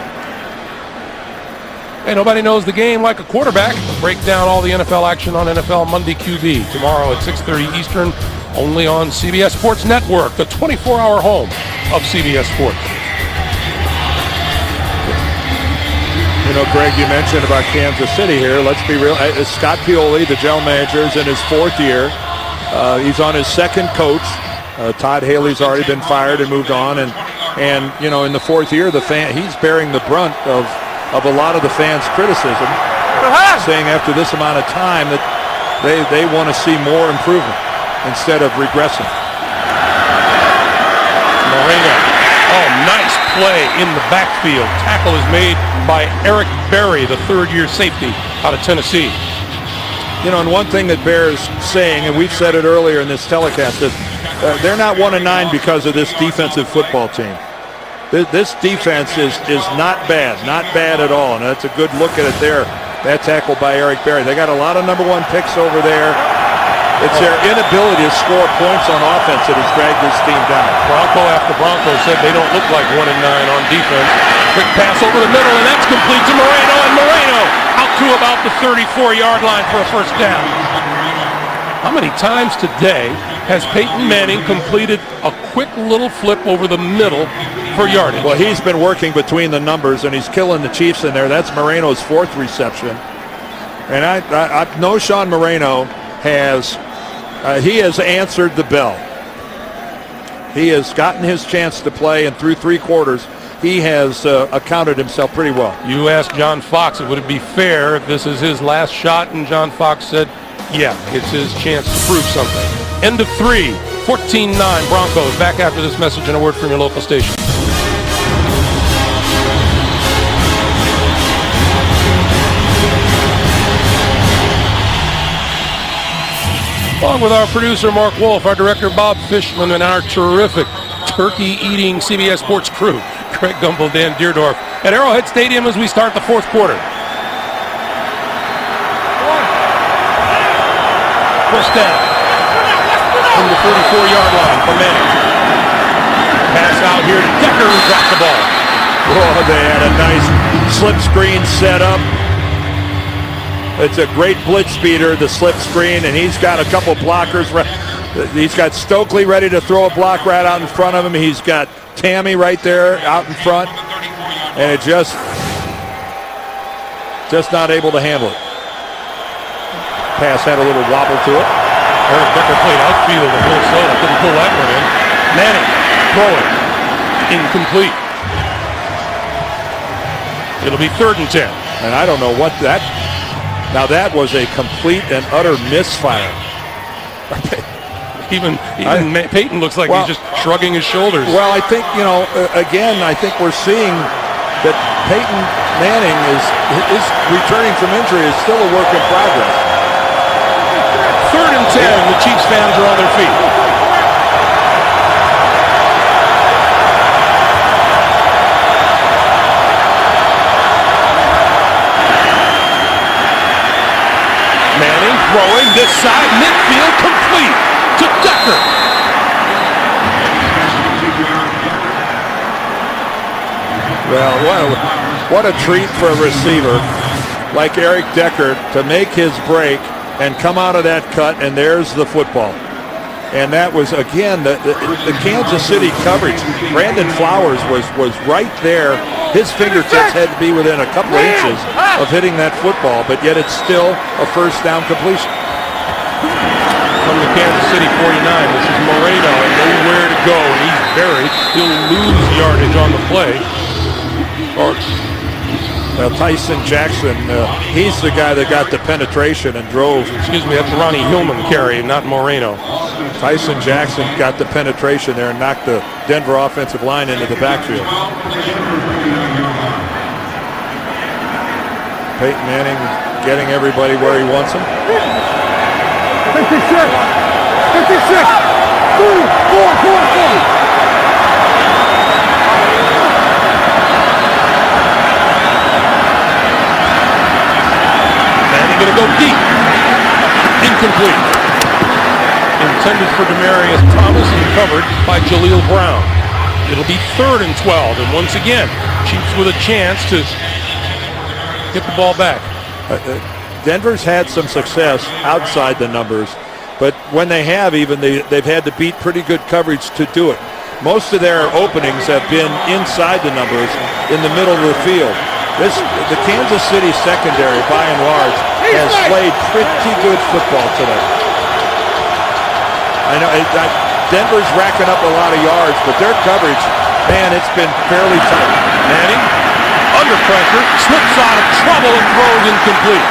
Hey, nobody knows the game like a quarterback. Break down all the NFL action on NFL Monday QB tomorrow at 6:30 Eastern, only on CBS Sports Network, the 24-hour home of CBS Sports. You know, Greg, you mentioned about Kansas City here. Let's be real. Scott Pioli, the general manager, is in his 4th year. He's on his 2nd coach. Todd Haley's already been fired and moved on. And you know, in the 4th year, he's bearing the brunt of a lot of the fans' criticism, saying after this amount of time that they want to see more improvement instead of regressing. Moreno. Oh, nice play in the backfield. Tackle is made by Eric Berry, the 3rd-year safety out of Tennessee. You know, and one thing that bears saying, and we've said it earlier in this telecast, is they're not 1-9 because of this defensive football team. This defense is not bad at all, and that's a good look at it there. That tackle by Eric Berry. They got a lot of number 1 picks over there. It's their inability to score points on offense that has dragged this team down. Bronco after Bronco said they don't look like 1-9 on defense. Quick pass over the middle, and that's complete to Moreno, and Moreno out to about the 34-yard line for a first down. How many times today has Peyton Manning completed a quick little flip over the middle for yardage? Well, he's been working between the numbers, and he's killing the Chiefs in there. That's Moreno's 4th reception. And I know Sean Moreno has answered the bell. He has gotten his chance to play, and through 3 quarters, he has accounted himself pretty well. You asked John Fox, would it be fair if this is his last shot? And John Fox said, yeah, it's his chance to prove something. End of 3, 14-9 Broncos. Back after this message and a word from your local station. Along with our producer, Mark Wolf, our director, Bob Fishman, and our terrific turkey-eating CBS Sports crew, Craig Gumbel, Dan Deerdorf, at Arrowhead Stadium as we start the 4th quarter. First down from the 44-yard line for Manning. Pass out here to Decker, who dropped the ball. Oh, they had a nice slip screen set up. It's a great blitz beater, the slip screen, and he's got a couple blockers. He's got Stokely ready to throw a block right out in front of him. He's got Tammy right there out in front, and it just not able to handle it. Pass had a little wobble to it. Eric Decker played outfield in Minnesota. Couldn't pull that one in. Manning throwing. Incomplete. It'll be 3rd and 10. And I don't know what that... Now that was a complete and utter misfire. Even Peyton looks like he's just shrugging his shoulders. Well, I think, you know, again, I think we're seeing that Peyton Manning is returning from injury is still a work in progress. 3rd and 10. The Chiefs fans are on their feet. Manning throwing this side, midfield, complete to Decker. Well, what a treat for a receiver like Eric Decker to make his break and come out of that cut, and there's the football. And that was, again, the Kansas City coverage. Brandon Flowers was right there. His fingertips had to be within a couple of inches of hitting that football, but yet it's still a first down completion. From the Kansas City 49, this is Moreno, and nowhere to go, and he's buried. He'll lose yardage on the play. Well, Tyson Jackson, he's the guy that got the penetration and drove. Excuse me, that's Ronnie Hillman carry, not Moreno. Tyson Jackson got the penetration there and knocked the Denver offensive line into the backfield. Peyton Manning getting everybody where he wants them. 56! 56! 4! Manning going to go deep. Incomplete. Intended for Demarius Thomas and covered by Jaleel Brown. It'll be 3rd and 12, and once again, Chiefs with a chance to get the ball back. Denver's had some success outside the numbers, but when they have, they've had to beat pretty good coverage to do it. Most of their openings have been inside the numbers, in the middle of the field. The Kansas City secondary, by and large, has played pretty good football today. I know Denver's racking up a lot of yards, but their coverage, man, it's been fairly tight. Manning, under pressure, slips out of trouble and throws incomplete.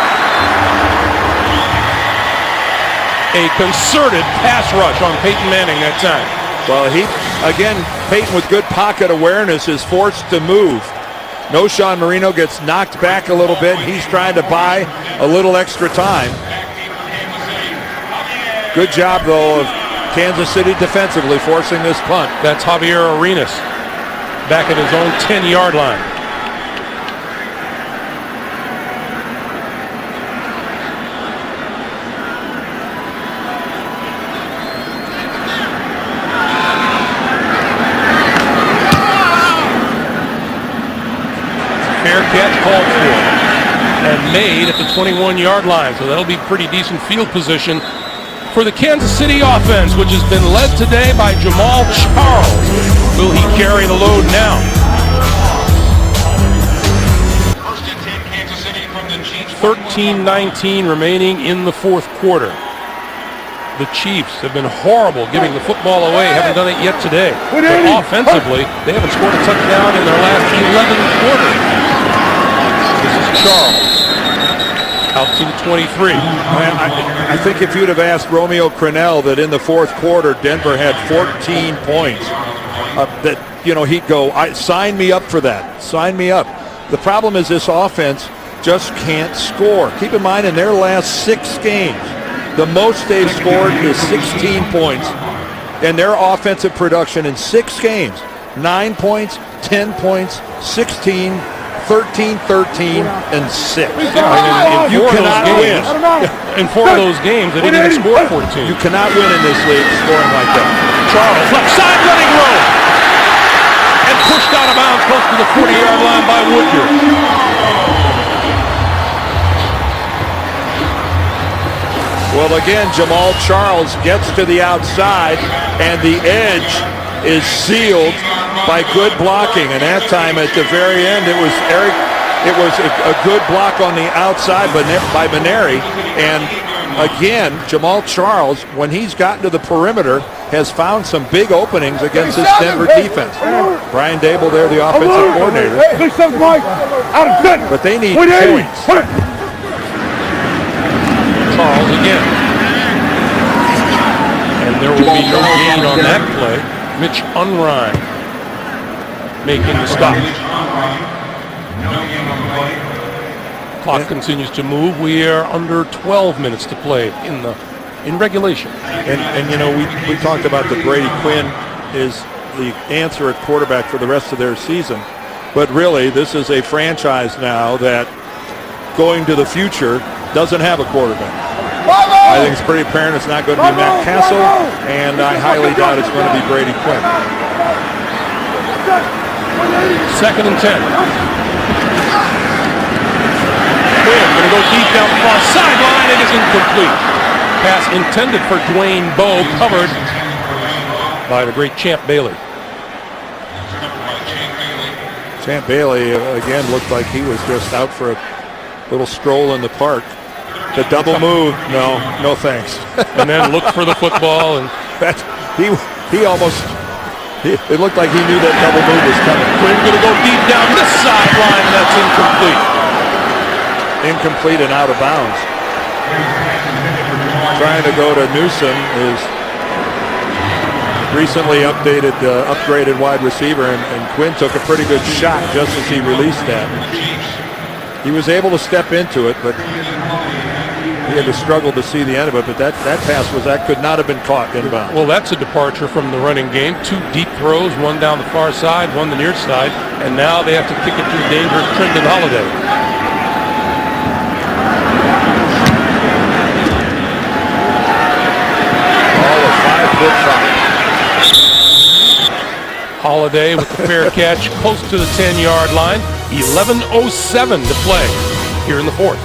A concerted pass rush on Peyton Manning that time. Well, Peyton with good pocket awareness is forced to move. Noshawn Marino gets knocked back a little bit. He's trying to buy a little extra time. Good job, though, of Kansas City defensively forcing this punt. That's Javier Arenas back at his own 10-yard line. Fair catch called for and made at the 21-yard line, so that'll be pretty decent field position for the Kansas City offense, which has been led today by Jamal Charles. Will he carry the load now? First and 10, Kansas City from the Chiefs. 13-19 remaining in the fourth quarter. The Chiefs have been horrible giving the football away. Haven't done it yet today. But offensively, they haven't scored a touchdown in their last 11 quarters. This is Charles. Out to the 23. I think if you'd have asked Romeo Crennel that in the fourth quarter Denver had 14 points, he'd go, sign me up for that. Sign me up. The problem is this offense just can't score. Keep in mind, in their last 6 games, the most they've scored is 16 points. And their offensive production in 6 games, 9 points, 10 points, 16, 13, 13, and 6. You cannot win. In 4 of those games, they didn't even score 14. You cannot win in this league scoring like that. Charles, left side running room. And pushed out of bounds close to the 40-yard line by Woodger. Well, again, Jamal Charles gets to the outside, and the edge is sealed by good blocking. And that time at the very end, it was a good block on the outside by Maneri. And again, Jamal Charles, when he's gotten to the perimeter, has found some big openings against this Denver defense. Brian Dable there, the offensive coordinator. But they need points. Charles again. And there will be no gain on that play. Mitch Unrein making the stop. Clock continues to move. We are under 12 minutes to play in regulation. And we talked about that Brady Quinn is the answer at quarterback for the rest of their season. But really, this is a franchise now that going to the future doesn't have a quarterback. I think it's pretty apparent it's not going to be Matt Castle, and I highly doubt it's going to be Brady Quinn. 2nd and 10. Quinn going to go deep down the far sideline. It is incomplete. Pass intended for Dwayne Bowe, covered by the great Champ Bailey. Champ Bailey, again, looked like he was just out for a little stroll in the park. The double move, no thanks. And then looked for the football, and it looked like he knew that double move was coming. Quinn going to go deep down this sideline. That's incomplete. Incomplete and out of bounds. Trying to go to Newsom is recently upgraded wide receiver, and Quinn took a pretty good shot just as he released that. He was able to step into it, but he had to struggle to see the end of it. But that pass could not have been caught inbound. Well, that's a departure from the running game. 2 deep throws, one down the far side, one the near side, and now they have to kick it to dangerous Trendon Holiday. Ball of 5'5". Holiday with the fair catch close to the 10-yard line. 11:07 to play here in the fourth.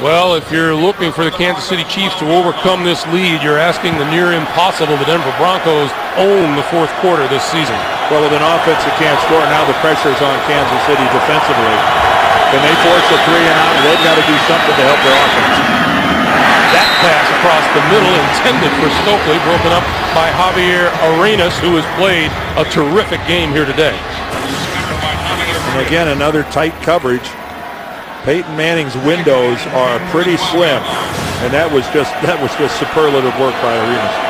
Well, if you're looking for the Kansas City Chiefs to overcome this lead, you're asking the near impossible. The Denver Broncos own the fourth quarter this season. Well, with an offense that can't score, now the pressure is on Kansas City defensively. Can they force a 3 and out? They've got to do something to help their offense. That pass across the middle intended for Stokely, broken up by Javier Arenas, who has played a terrific game here today. And again, another tight coverage. Peyton Manning's windows are pretty slim, and that was just superlative work by Arenas.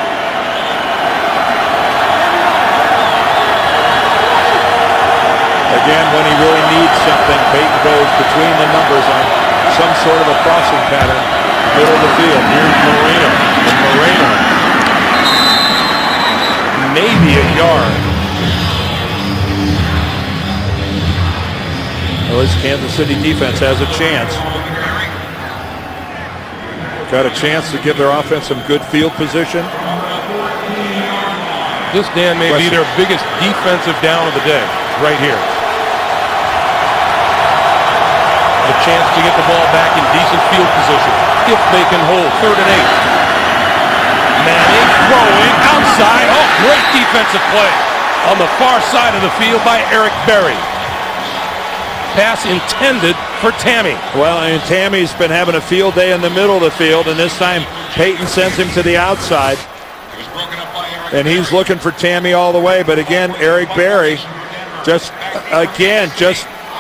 Again, when he really needs something, Peyton goes between the numbers on some sort of a crossing pattern, middle of the field. Here's Moreno. And Moreno. Maybe a yard. Well, this Kansas City defense has a chance. Got a chance to give their offense some good field position. This, Dan, may be their biggest defensive down of the day, right here. A chance to get the ball back in decent field position, if they can hold. 3rd and 8. Manning throwing outside. Oh, great defensive play on the far side of the field by Eric Berry. Pass intended for Tammy. Well, and Tammy's been having a field day in the middle of the field, and this time Peyton sends him to the outside. And he's looking for Tammy all the way, but again, Eric Berry just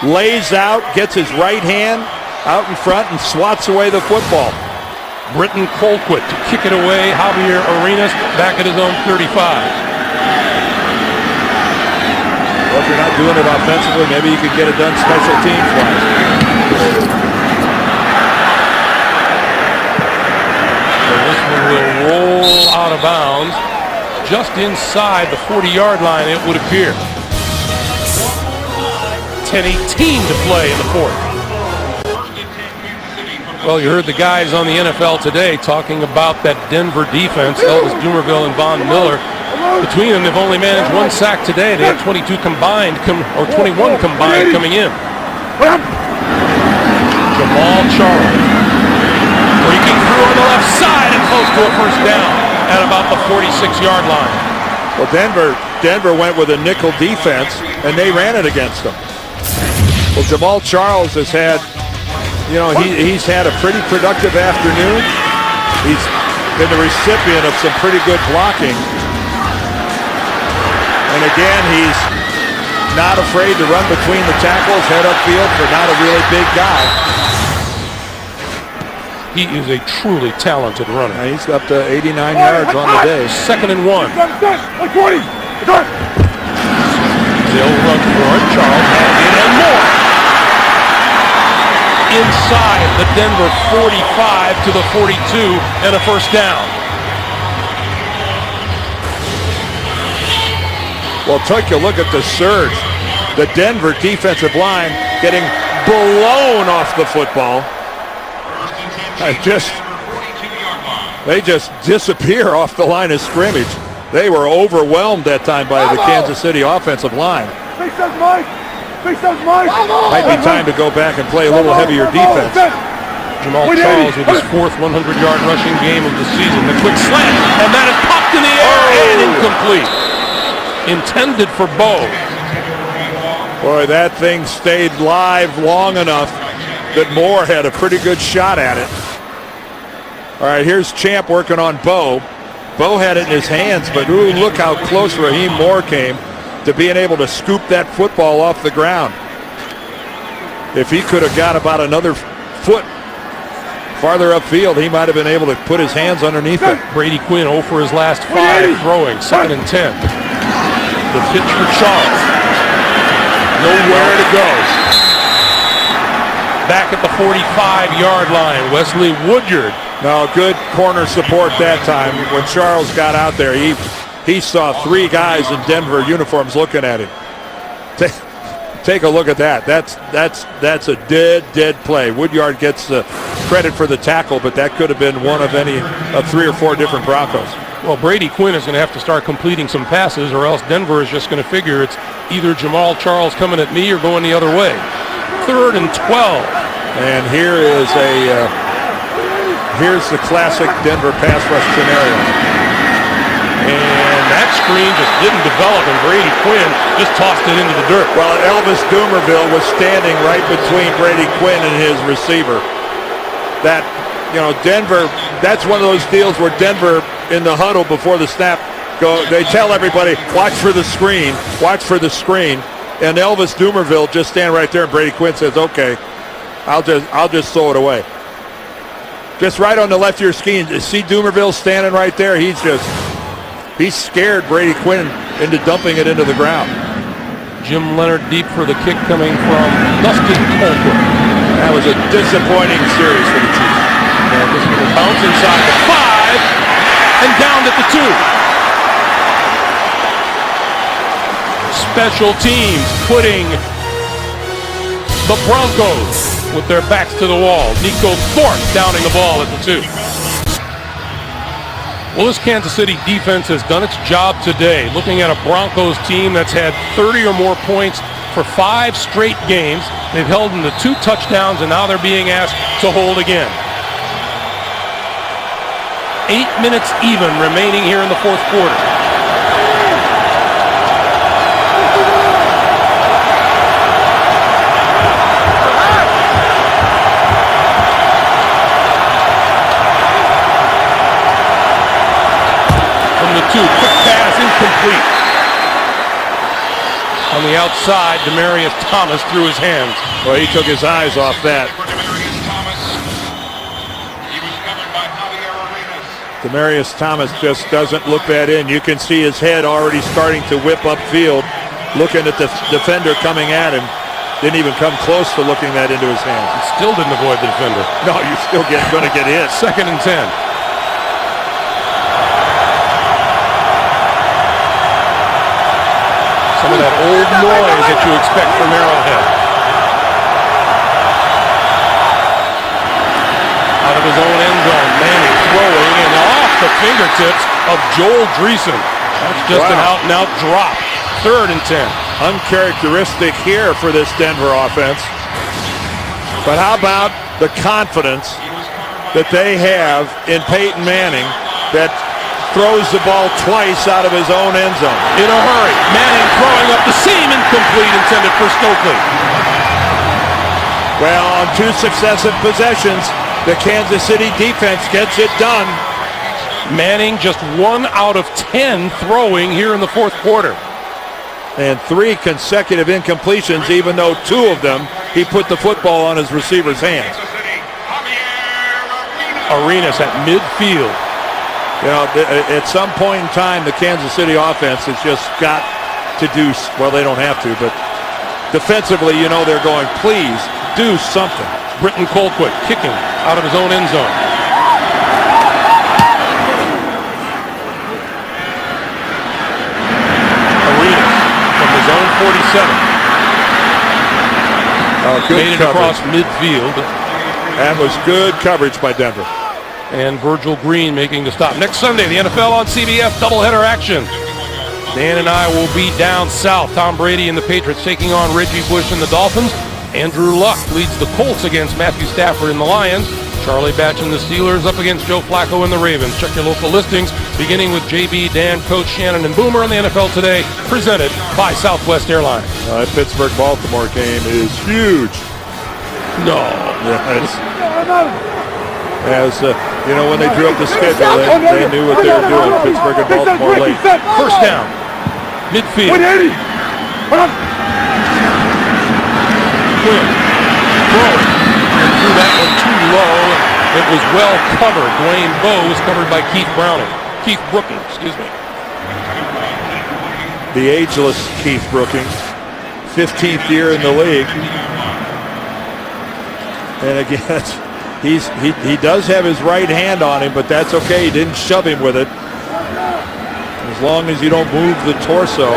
lays out, gets his right hand out in front and swats away the football. Britton Colquitt to kick it away. Javier Arenas back at his own 35. Well, if you're not doing it offensively, maybe you could get it done special teams-wise. So this one will roll out of bounds just inside the 40-yard line, it would appear. 10:18 to play in the 4th. Well, you heard the guys on the NFL Today talking about that Denver defense, Elvis Dumervil and Von Miller. Between them, they've only managed 1 sack today. They had 22 combined, or 21 combined coming in. Jamal Charles breaking through on the left side and close to a first down at about the 46-yard line. Well, Denver went with a nickel defense, and they ran it against them. Well, Jamal Charles has had, he's had a pretty productive afternoon. He's been the recipient of some pretty good blocking. And again, he's not afraid to run between the tackles, head upfield for not a really big guy. He is a truly talented runner. Now he's up to 89 yards on the day. 2nd and 1. They'll run for it. Charles and more. Inside the Denver 45 to the 42 and a first down. Well, take a look at the surge. The Denver defensive line getting blown off the football. They just disappear off the line of scrimmage. They were overwhelmed that time by the Kansas City offensive line. Might be time to go back and play a little heavier defense. Jamal Charles with his 4th 100-yard rushing game of the season. The quick slant, and that is popped in the air and incomplete. Intended for Bo. Boy, that thing stayed live long enough that Moore had a pretty good shot at it. All right, here's Champ working on Bo. Bo had it in his hands, but ooh, look how close Raheem Moore came to being able to scoop that football off the ground. If he could have got about another foot farther upfield, he might have been able to put his hands underneath it. Brady Quinn 0 for his last 5 throwing. 2nd and 10. The pitch for Charles. Nowhere to go. Back at the 45-yard line, Wesley Woodyard. No, good corner support that time. When Charles got out there, he saw 3 guys in Denver uniforms looking at him. Take a look at that. That's a dead play. Woodyard gets the credit for the tackle, but that could have been one of any of 3 or 4 different Broncos. Well, Brady Quinn is going to have to start completing some passes, or else Denver is just going to figure it's either Jamal Charles coming at me or going the other way. 3rd and 12. And here's the classic Denver pass rush scenario. And And that screen just didn't develop, and Brady Quinn just tossed it into the dirt. Well, Elvis Dumerville was standing right between Brady Quinn and his receiver. That, Denver, that's one of those deals where Denver, in the huddle before the snap, they tell everybody, watch for the screen, watch for the screen. And Elvis Dumerville just stand right there, and Brady Quinn says, okay, I'll just throw it away. Just right on the left of your screen. See Dumerville standing right there? He's scared Brady Quinn into dumping it into the ground. Jim Leonard deep for the kick coming from Dustin Colquitt. That was a disappointing series for the Chiefs. And this was a bounce inside the 5 and down at the 2. Special teams putting the Broncos with their backs to the wall. Nico Thorpe downing the ball at the 2. Well, this Kansas City defense has done its job today. Looking at a Broncos team that's had 30 or more points for 5 straight games. They've held them to 2 touchdowns, and now they're being asked to hold again. 8 minutes even remaining here in the fourth quarter. From the 2, quick pass, incomplete. On the outside, Demaryius Thomas threw his hands. Well, he took his eyes off that. Demaryius Thomas just doesn't look that in. You can see his head already starting to whip upfield, looking at the defender coming at him. Didn't even come close to looking that into his hands. He still didn't avoid the defender. No, you're still going to get hit. 2nd and 10. Some of that old noise that you expect from Arrowhead. Out of his own end zone, Manning throwing and off the fingertips of Joel Dreesen. That's just an out-and-out drop. 3rd and 10. Uncharacteristic here for this Denver offense. But how about the confidence that they have in Peyton Manning that throws the ball twice out of his own end zone? In a hurry, Manning throwing up the seam, incomplete, intended for Stokely. Well, on 2 successive possessions, the Kansas City defense gets it done. Manning just 1 out of 10 throwing here in the fourth quarter. And 3 consecutive incompletions, even though 2 of them, he put the football on his receiver's hands. Arenas at midfield. At some point in time, the Kansas City offense has just got to do, well, they don't have to, but defensively, they're going, please do something. Britton Colquitt kicking out of his own end zone. Arenas from his own 47. Good Made it coverage. Across midfield. That was good coverage by Denver. And Virgil Green making the stop. Next Sunday, the NFL on CBS, doubleheader action. Dan and I will be down south. Tom Brady and the Patriots taking on Reggie Bush and the Dolphins. Andrew Luck leads the Colts against Matthew Stafford and the Lions. Charlie Batch and the Steelers up against Joe Flacco and the Ravens. Check your local listings, beginning with JB, Dan, Coach Shannon, and Boomer on the NFL Today, presented by Southwest Airlines. That Pittsburgh-Baltimore game is huge. No. When they drew up the schedule, they knew what they were doing. Pittsburgh and Baltimore late. First down. Midfield. Quinn throwing and threw that one too low. It was well covered. Dwayne Bowe was covered by Keith Brookings, excuse me. The ageless Keith Brookings, 15th year in the league. And again, he does have his right hand on him, but that's okay. He didn't shove him with it. As long as you don't move the torso.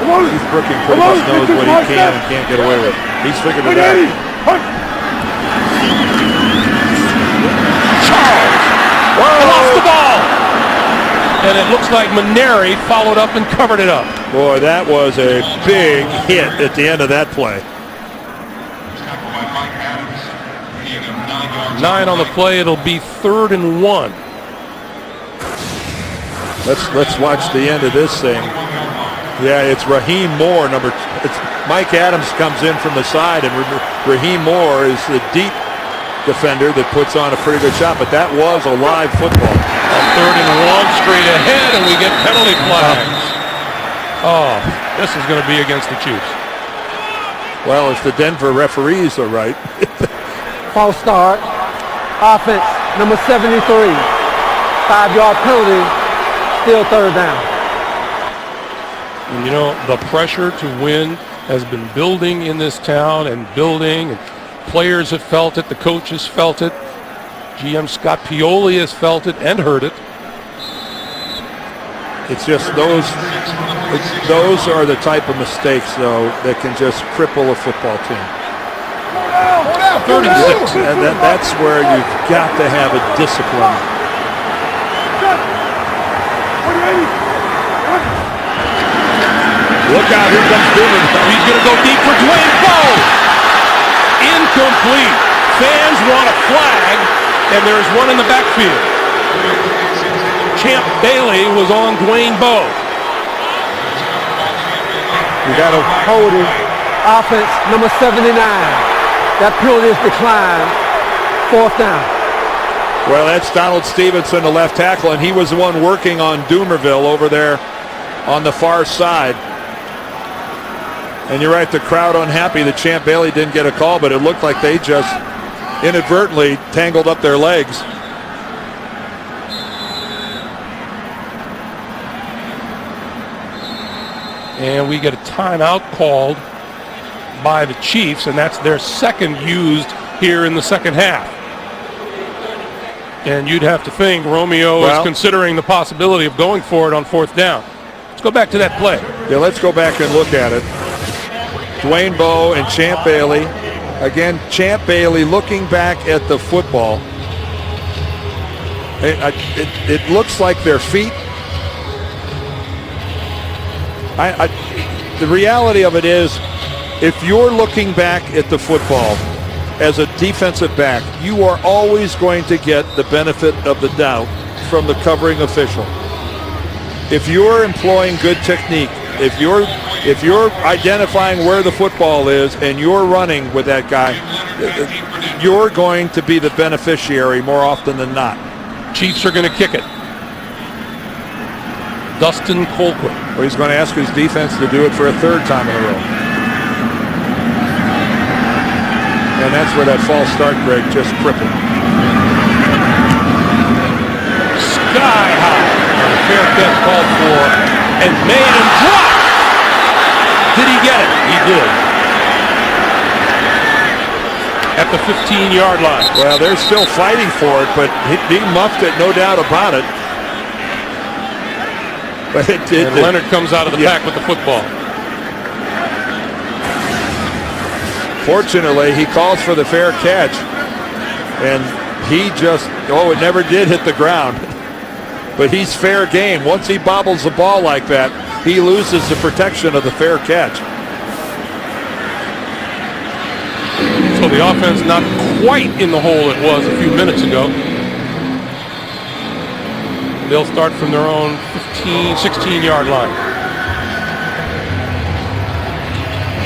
Keith Brookings pretty much knows what he can and can't get away with. He's figured it out. Charles lost the ball. And it looks like Maneri followed up and covered it up. Boy, that was a big hit at the end of that play. 9 on the play. It'll be 3rd and 1. Let's watch the end of this thing. Yeah, it's Raheem Moore, it's Mike Adams comes in from the side, and Raheem Moore is the deep defender that puts on a pretty good shot, but that was a live football. On 3rd and 1, straight ahead, and we get penalty flags. Oh, this is going to be against the Chiefs. Well, if the Denver referees are right. False start. Offense, number 73. 5-yard penalty. Still 3rd down. And you know, the pressure to win has been building in this town and building. And players have felt it. The coaches felt it. GM Scott Pioli has felt it and heard it. It's just those are the type of mistakes, though, that can just cripple a football team. 3rd and 6. And that's where you've got to have a discipline. Look out, here comes Boomer. He's going to go deep for Dwayne Bowe. Incomplete. Fans want a flag, and there's one in the backfield. Champ Bailey was on Dwayne Bowe. You got to Holding. Offense, number 79. That penalty is declined. 4th down. Well, that's Donald Stevenson, the left tackle, and he was the one working on Doomerville over there on the far side. And you're right, the crowd unhappy that Champ Bailey didn't get a call, but it looked like they just inadvertently tangled up their legs. And we get a timeout called by the Chiefs, and that's their second used here in the second half. And you'd have to think Romeo is considering the possibility of going for it on 4th down. Let's go back to that play. Yeah, let's go back and look at it. Dwayne Bowe and Champ Bailey. Again, Champ Bailey looking back at the football. It looks like their feet. The reality of it is, if you're looking back at the football as a defensive back, you are always going to get the benefit of the doubt from the covering official. If you're employing good technique, if you're identifying where the football is and you're running with that guy, you're going to be the beneficiary more often than not. Chiefs are going to kick it. Dustin Colquitt. Well, he's going to ask his defense to do it for a 3rd time in a row. And that's where that false start, Greg, just crippled. Sky high. And a fair catch called for and made and dropped. Did he get it? He did. At the 15-yard line. Well, they're still fighting for it, but he muffed it, no doubt about it. But and Leonard comes out of the pack with the football. Fortunately, he calls for the fair catch, and he just, it never did hit the ground. But he's fair game. Once he bobbles the ball like that, he loses the protection of the fair catch. So the offense not quite in the hole it was a few minutes ago. They'll start from their own 16-yard line.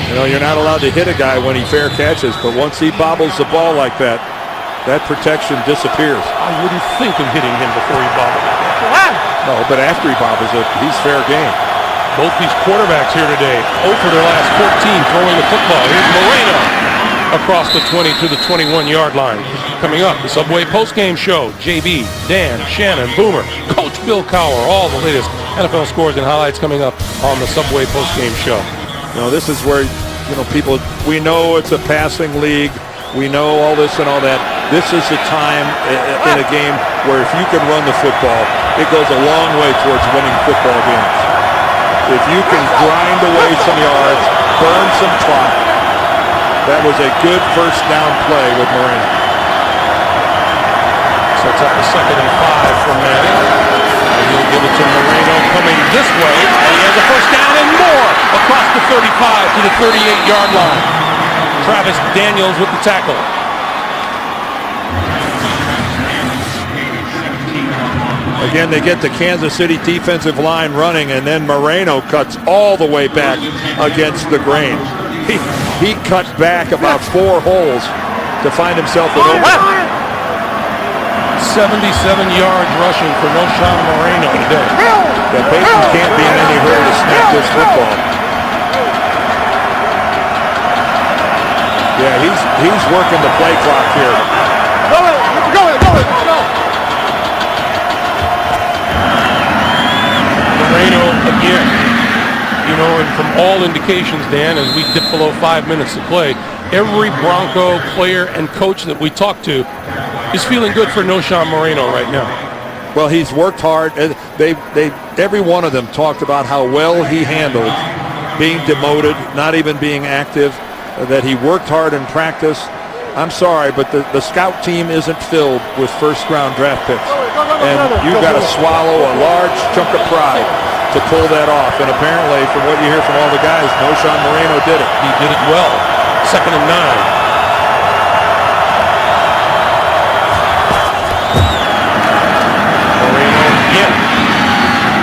You know, you're not allowed to hit a guy when he fair catches, but once he bobbles the ball like that, that protection disappears. I wouldn't think of hitting him before he bobbled. No, but after he bobbles it, he's fair game. Both these quarterbacks here today, 0 for their last 14 throwing the football. Here's Moreno across the 20 to the 21-yard line. Coming up, the Subway postgame show. JB, Dan, Shannon, Boomer, Coach Bill Cowher, all the latest NFL scores and highlights coming up on the Subway postgame show. You know, this is where, people, we know it's a passing league. We know all this and all that. This is the time in a game where if you can run the football, it goes a long way towards winning football games. If you can grind away some yards, burn some clock, that was a good first down play with Moreno. Sets up the 2nd and 5 from Manning. And he'll give it to Moreno coming this way. And he has a first down and more across the 35 to the 38-yard line. Travis Daniels with the tackle. Again, they get the Kansas City defensive line running, and then Moreno cuts all the way back against the grain. He cut back about 4 holes to find himself an open. 77 yards rushing for Noshan Moreno today. Yeah, Peyton can't be in any hurry to snap this football. Yeah, he's working the play clock here. Go. Moreno again. You know, and from all indications, Dan, as we dip below 5 minutes to play, every Bronco player and coach that we talk to is feeling good for Noshan Moreno right now. Well, he's worked hard. Every one of them talked about how well he handled being demoted, not even being active, that he worked hard in practice. I'm sorry, but the scout team isn't filled with first-round draft picks. And you've got to swallow a large chunk of pride to pull that off. And apparently, from what you hear from all the guys, Noshan Moreno did it. He did it well. 2nd and 9.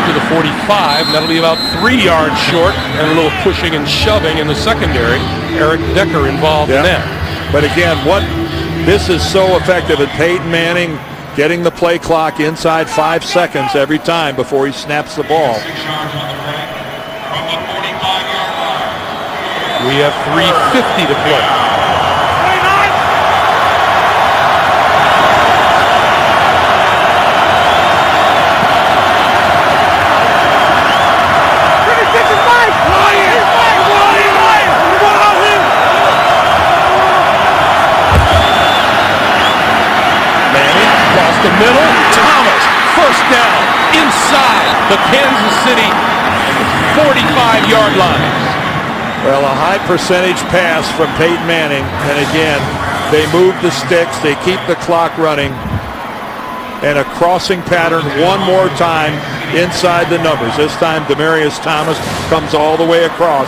To the 45, and that'll be about 3 yards short, and a little pushing and shoving in the secondary. Eric Decker involved in that. But again, this is so effective at Peyton Manning getting the play clock inside 5 seconds every time before he snaps the ball. We have 3:50 to play. The middle, Thomas, first down, inside the Kansas City 45-yard line. Well, a high percentage pass from Peyton Manning, and again, they move the sticks, they keep the clock running, and a crossing pattern one more time inside the numbers. This time, Demaryius Thomas comes all the way across.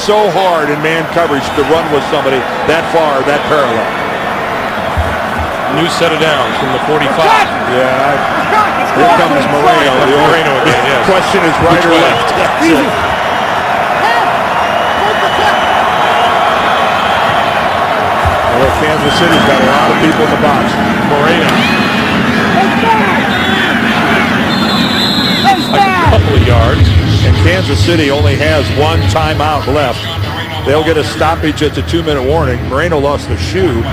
So hard in man coverage to run with somebody that far, that parallel. New set of downs from the 45. Yeah, here comes Moreno. Moreno again, yes. Question is right or left. Well, Kansas City's got a lot of people in the box. Moreno. A couple of yards. And Kansas City only has 1 timeout left. They'll get a stoppage at the 2-minute warning. Moreno lost a shoe.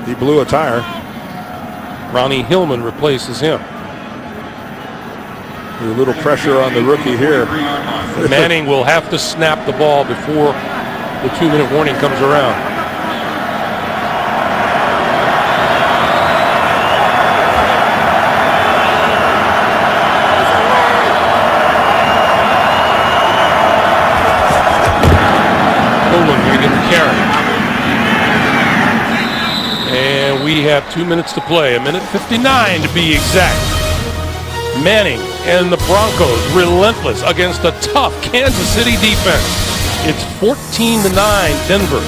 He blew a tire. Ronnie Hillman replaces him. A little pressure on the rookie here. Manning will have to snap the ball before the 2-minute warning comes around. Hillman going to get the carry. And we have 2 minutes to play, 1:59 to be exact. Manning and the Broncos relentless against a tough Kansas City defense. It's 14-9 Denver.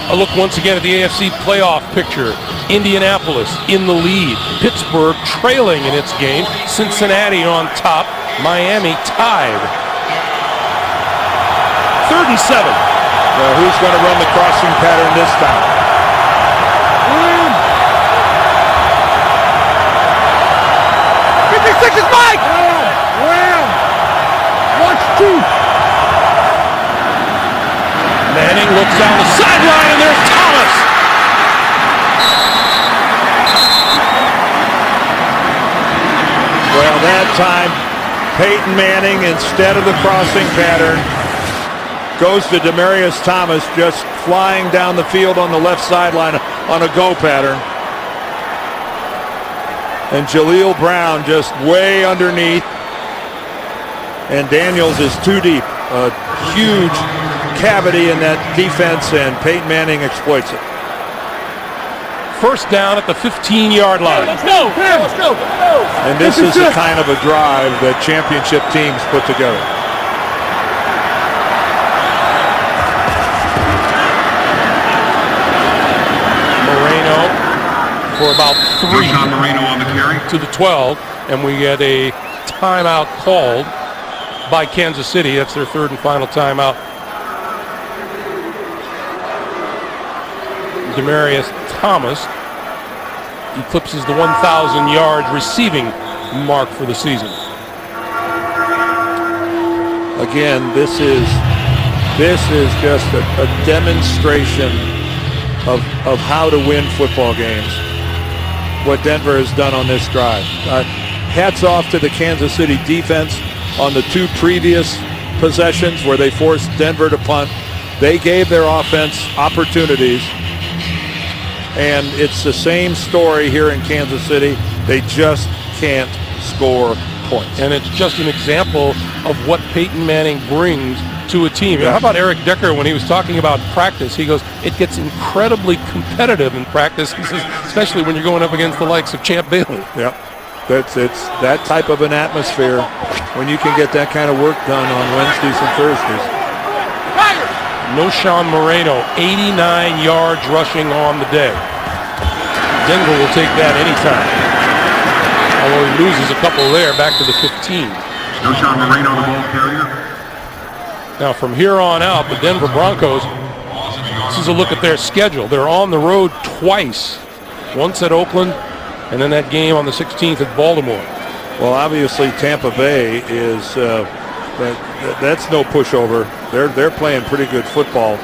A look once again at the AFC playoff picture. Indianapolis in the lead. Pittsburgh trailing in its game. Cincinnati on top. Miami tied. 3rd and 7. Well, who's going to run the crossing pattern this time? 56 is Mike! Watch 2. Manning looks down the sideline, and there's Thomas. Well, that time, Peyton Manning, instead of the crossing pattern, goes to Demaryius Thomas, just flying down the field on the left sideline on a go pattern. And Jaleel Brown just way underneath. And Daniels is too deep. A huge cavity in that defense, and Peyton Manning exploits it. First down at the 15-yard line. Let's go! Let's go! And this is the kind of a drive that championship teams put together. for about 3 to the 12, and we get a timeout called by Kansas City. That's their third and final timeout. Demarius Thomas eclipses the 1,000-yard receiving mark for the season. Again, this is just a demonstration of how to win football games. What Denver has done on this drive. Hats off to the Kansas City defense on the 2 previous possessions where they forced Denver to punt. They gave their offense opportunities. And it's the same story here in Kansas City. They just can't score points. And it's just an example of what Peyton Manning brings to a team. How about Eric Decker when he was talking about practice? He goes, it gets incredibly competitive in practice, he says, especially when you're going up against the likes of Champ Bailey. Yep. It's that type of an atmosphere when you can get that kind of work done on Wednesdays and Thursdays. Sean Moreno, 89 yards rushing on the day. Denver will take that anytime. Although he loses a couple there, back to the 15. Sean Moreno, the ball carrier. Now from here on out, the Denver Broncos, this is a look at their schedule. They're on the road twice. Once at Oakland, and then that game on the 16th at Baltimore. Well, obviously Tampa Bay is that's no pushover. They're playing pretty good football.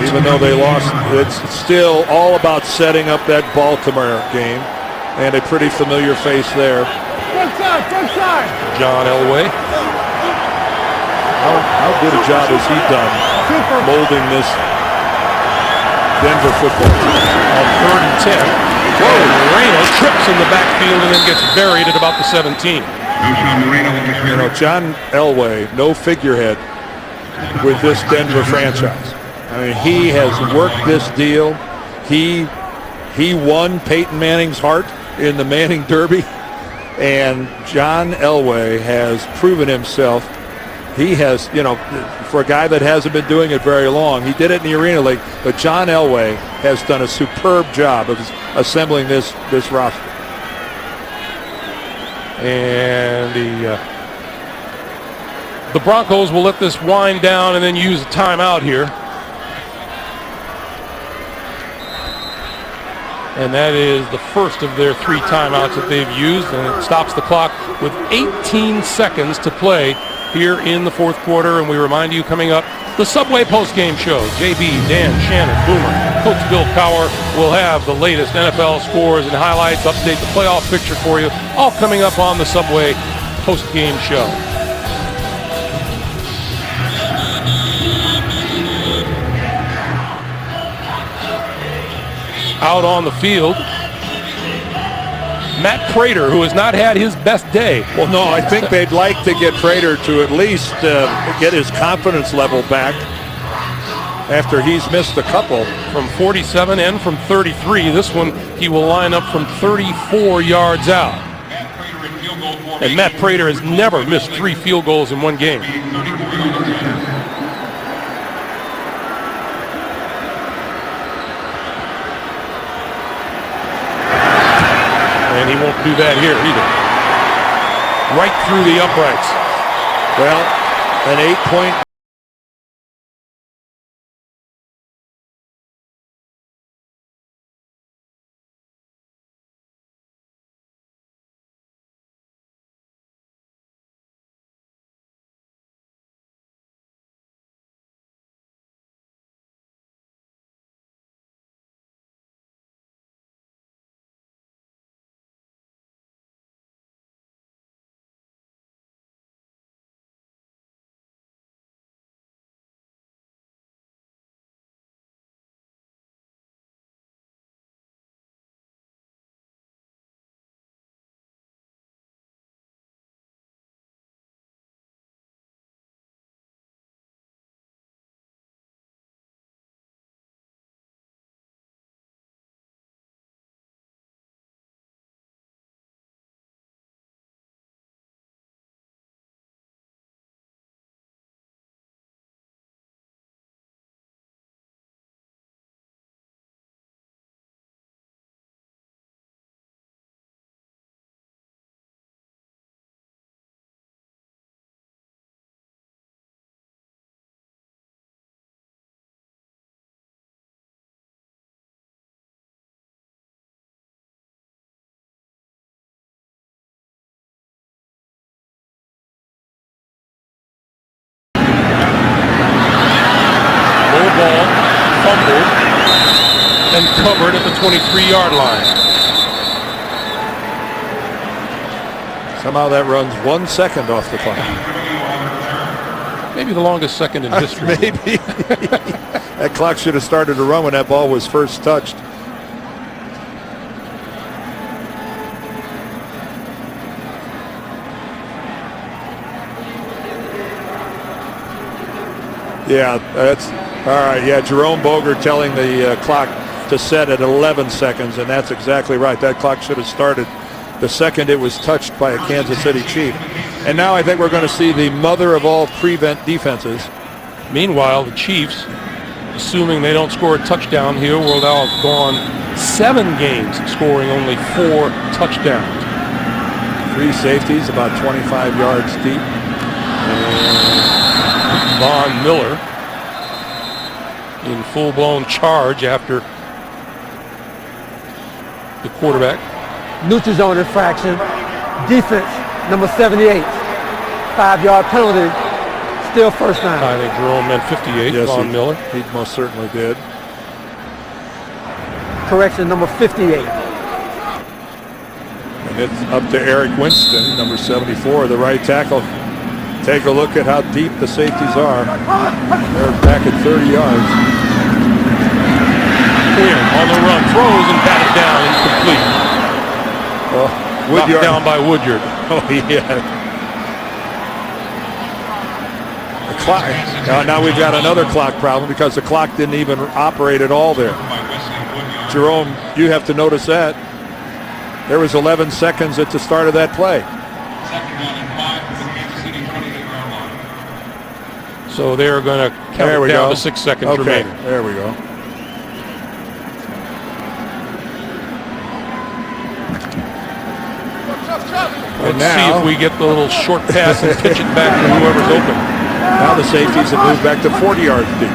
Even though they lost, it's still all about setting up that Baltimore game, and a pretty familiar face there. Front side. John Elway. How good a job has he done molding this Denver football team? On 3rd and 10. Whoa, Moreno trips in the backfield and then gets buried at about the 17. You know, John Elway, no figurehead with this Denver franchise. I mean, he has worked this deal. He won Peyton Manning's heart in the Manning Derby, and John Elway has proven himself. He has, you know, for a guy that hasn't been doing it very long, he did it in the Arena League, but John Elway has done a superb job of assembling this roster. And the Broncos will let this wind down and then use a timeout here. And that is the first of their 3 timeouts that they've used, and it stops the clock with 18 seconds to play here in the 4th quarter. And we remind you, coming up, the Subway postgame show. JB, Dan, Shannon, Boomer, Coach Bill Cowher will have the latest NFL scores and highlights, update the playoff picture for you, all coming up on the Subway postgame show. Out on the field, Matt Prater, who has not had his best day. Well, no, I think they'd like to get Prater to at least get his confidence level back after he's missed a couple. From 47 and from 33. This one, he will line up from 34 yards out. And Matt Prater has never missed 3 field goals in one game. And he won't do that here either. Right through the uprights. Well, an 8-point recovered at the 23-yard line. Somehow that runs 1 second off the clock. Maybe the longest second in history. Maybe. That clock should have started to run when that ball was first touched. Yeah, that's all right. Yeah, Jerome Boger telling the clock to set at 11 seconds, and that's exactly right. That clock should have started the second it was touched by a Kansas City Chief. And now I think we're going to see the mother of all prevent defenses. Meanwhile, the Chiefs, assuming they don't score a touchdown here, will now have gone 7 games scoring only 4 touchdowns. 3 safeties, about 25 yards deep. Von Miller in full-blown charge after the quarterback. Neutral zone infraction. Defense, number 78. 5-yard penalty. Still first down. I think Jerome meant 58, Yes, Von Miller. He most certainly did. Correction, number 58. And it's up to Eric Winston, number 74, the right tackle. Take a look at how deep the safeties are. They're back at 30 yards. Quinn on the run, throws and batted down, incomplete. Woodyard. Knocked down by Woodyard. Oh, yeah. The clock. Now we've got another clock problem because the clock didn't even operate at all there. Jerome, you have to notice that. There was 11 seconds at the start of that play. So they're going to count it down to 6 seconds remaining. There we go. Let's see if we get the little short pass and pitch it back to whoever's open. Now the safeties have moved back to 40 yards deep.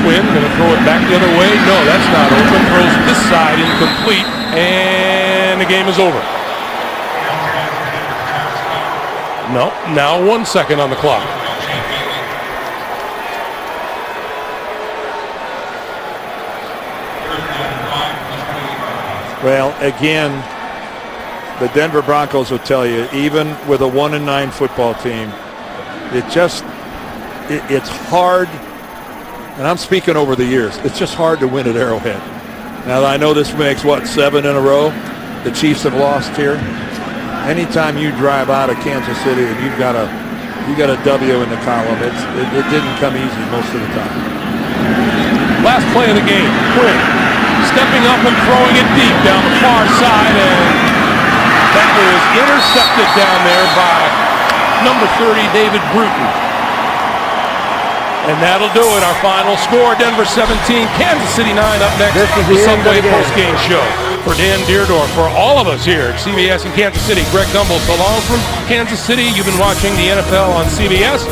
Quinn going to throw it back the other way. No, that's not open. Throws this side, incomplete, and the game is over. No, now 1 second on the clock. Well, again, the Denver Broncos will tell you, even with a 1-9 football team, it's hard, and I'm speaking over the years, it's just hard to win at Arrowhead. Now, I know this makes, 7 in a row the Chiefs have lost here. Anytime you drive out of Kansas City and you got a W in the column, it didn't come easy most of the time. Last play of the game, Quinn stepping up and throwing it deep down the far side, and that was intercepted down there by number 30, David Bruton. And that'll do it. Our final score, Denver 17, Kansas City 9. Up next, the Subway postgame show. For Dan Deerdorf, for all of us here at CBS in Kansas City, Greg Gumbel, so long from Kansas City. You've been watching the NFL on CBS.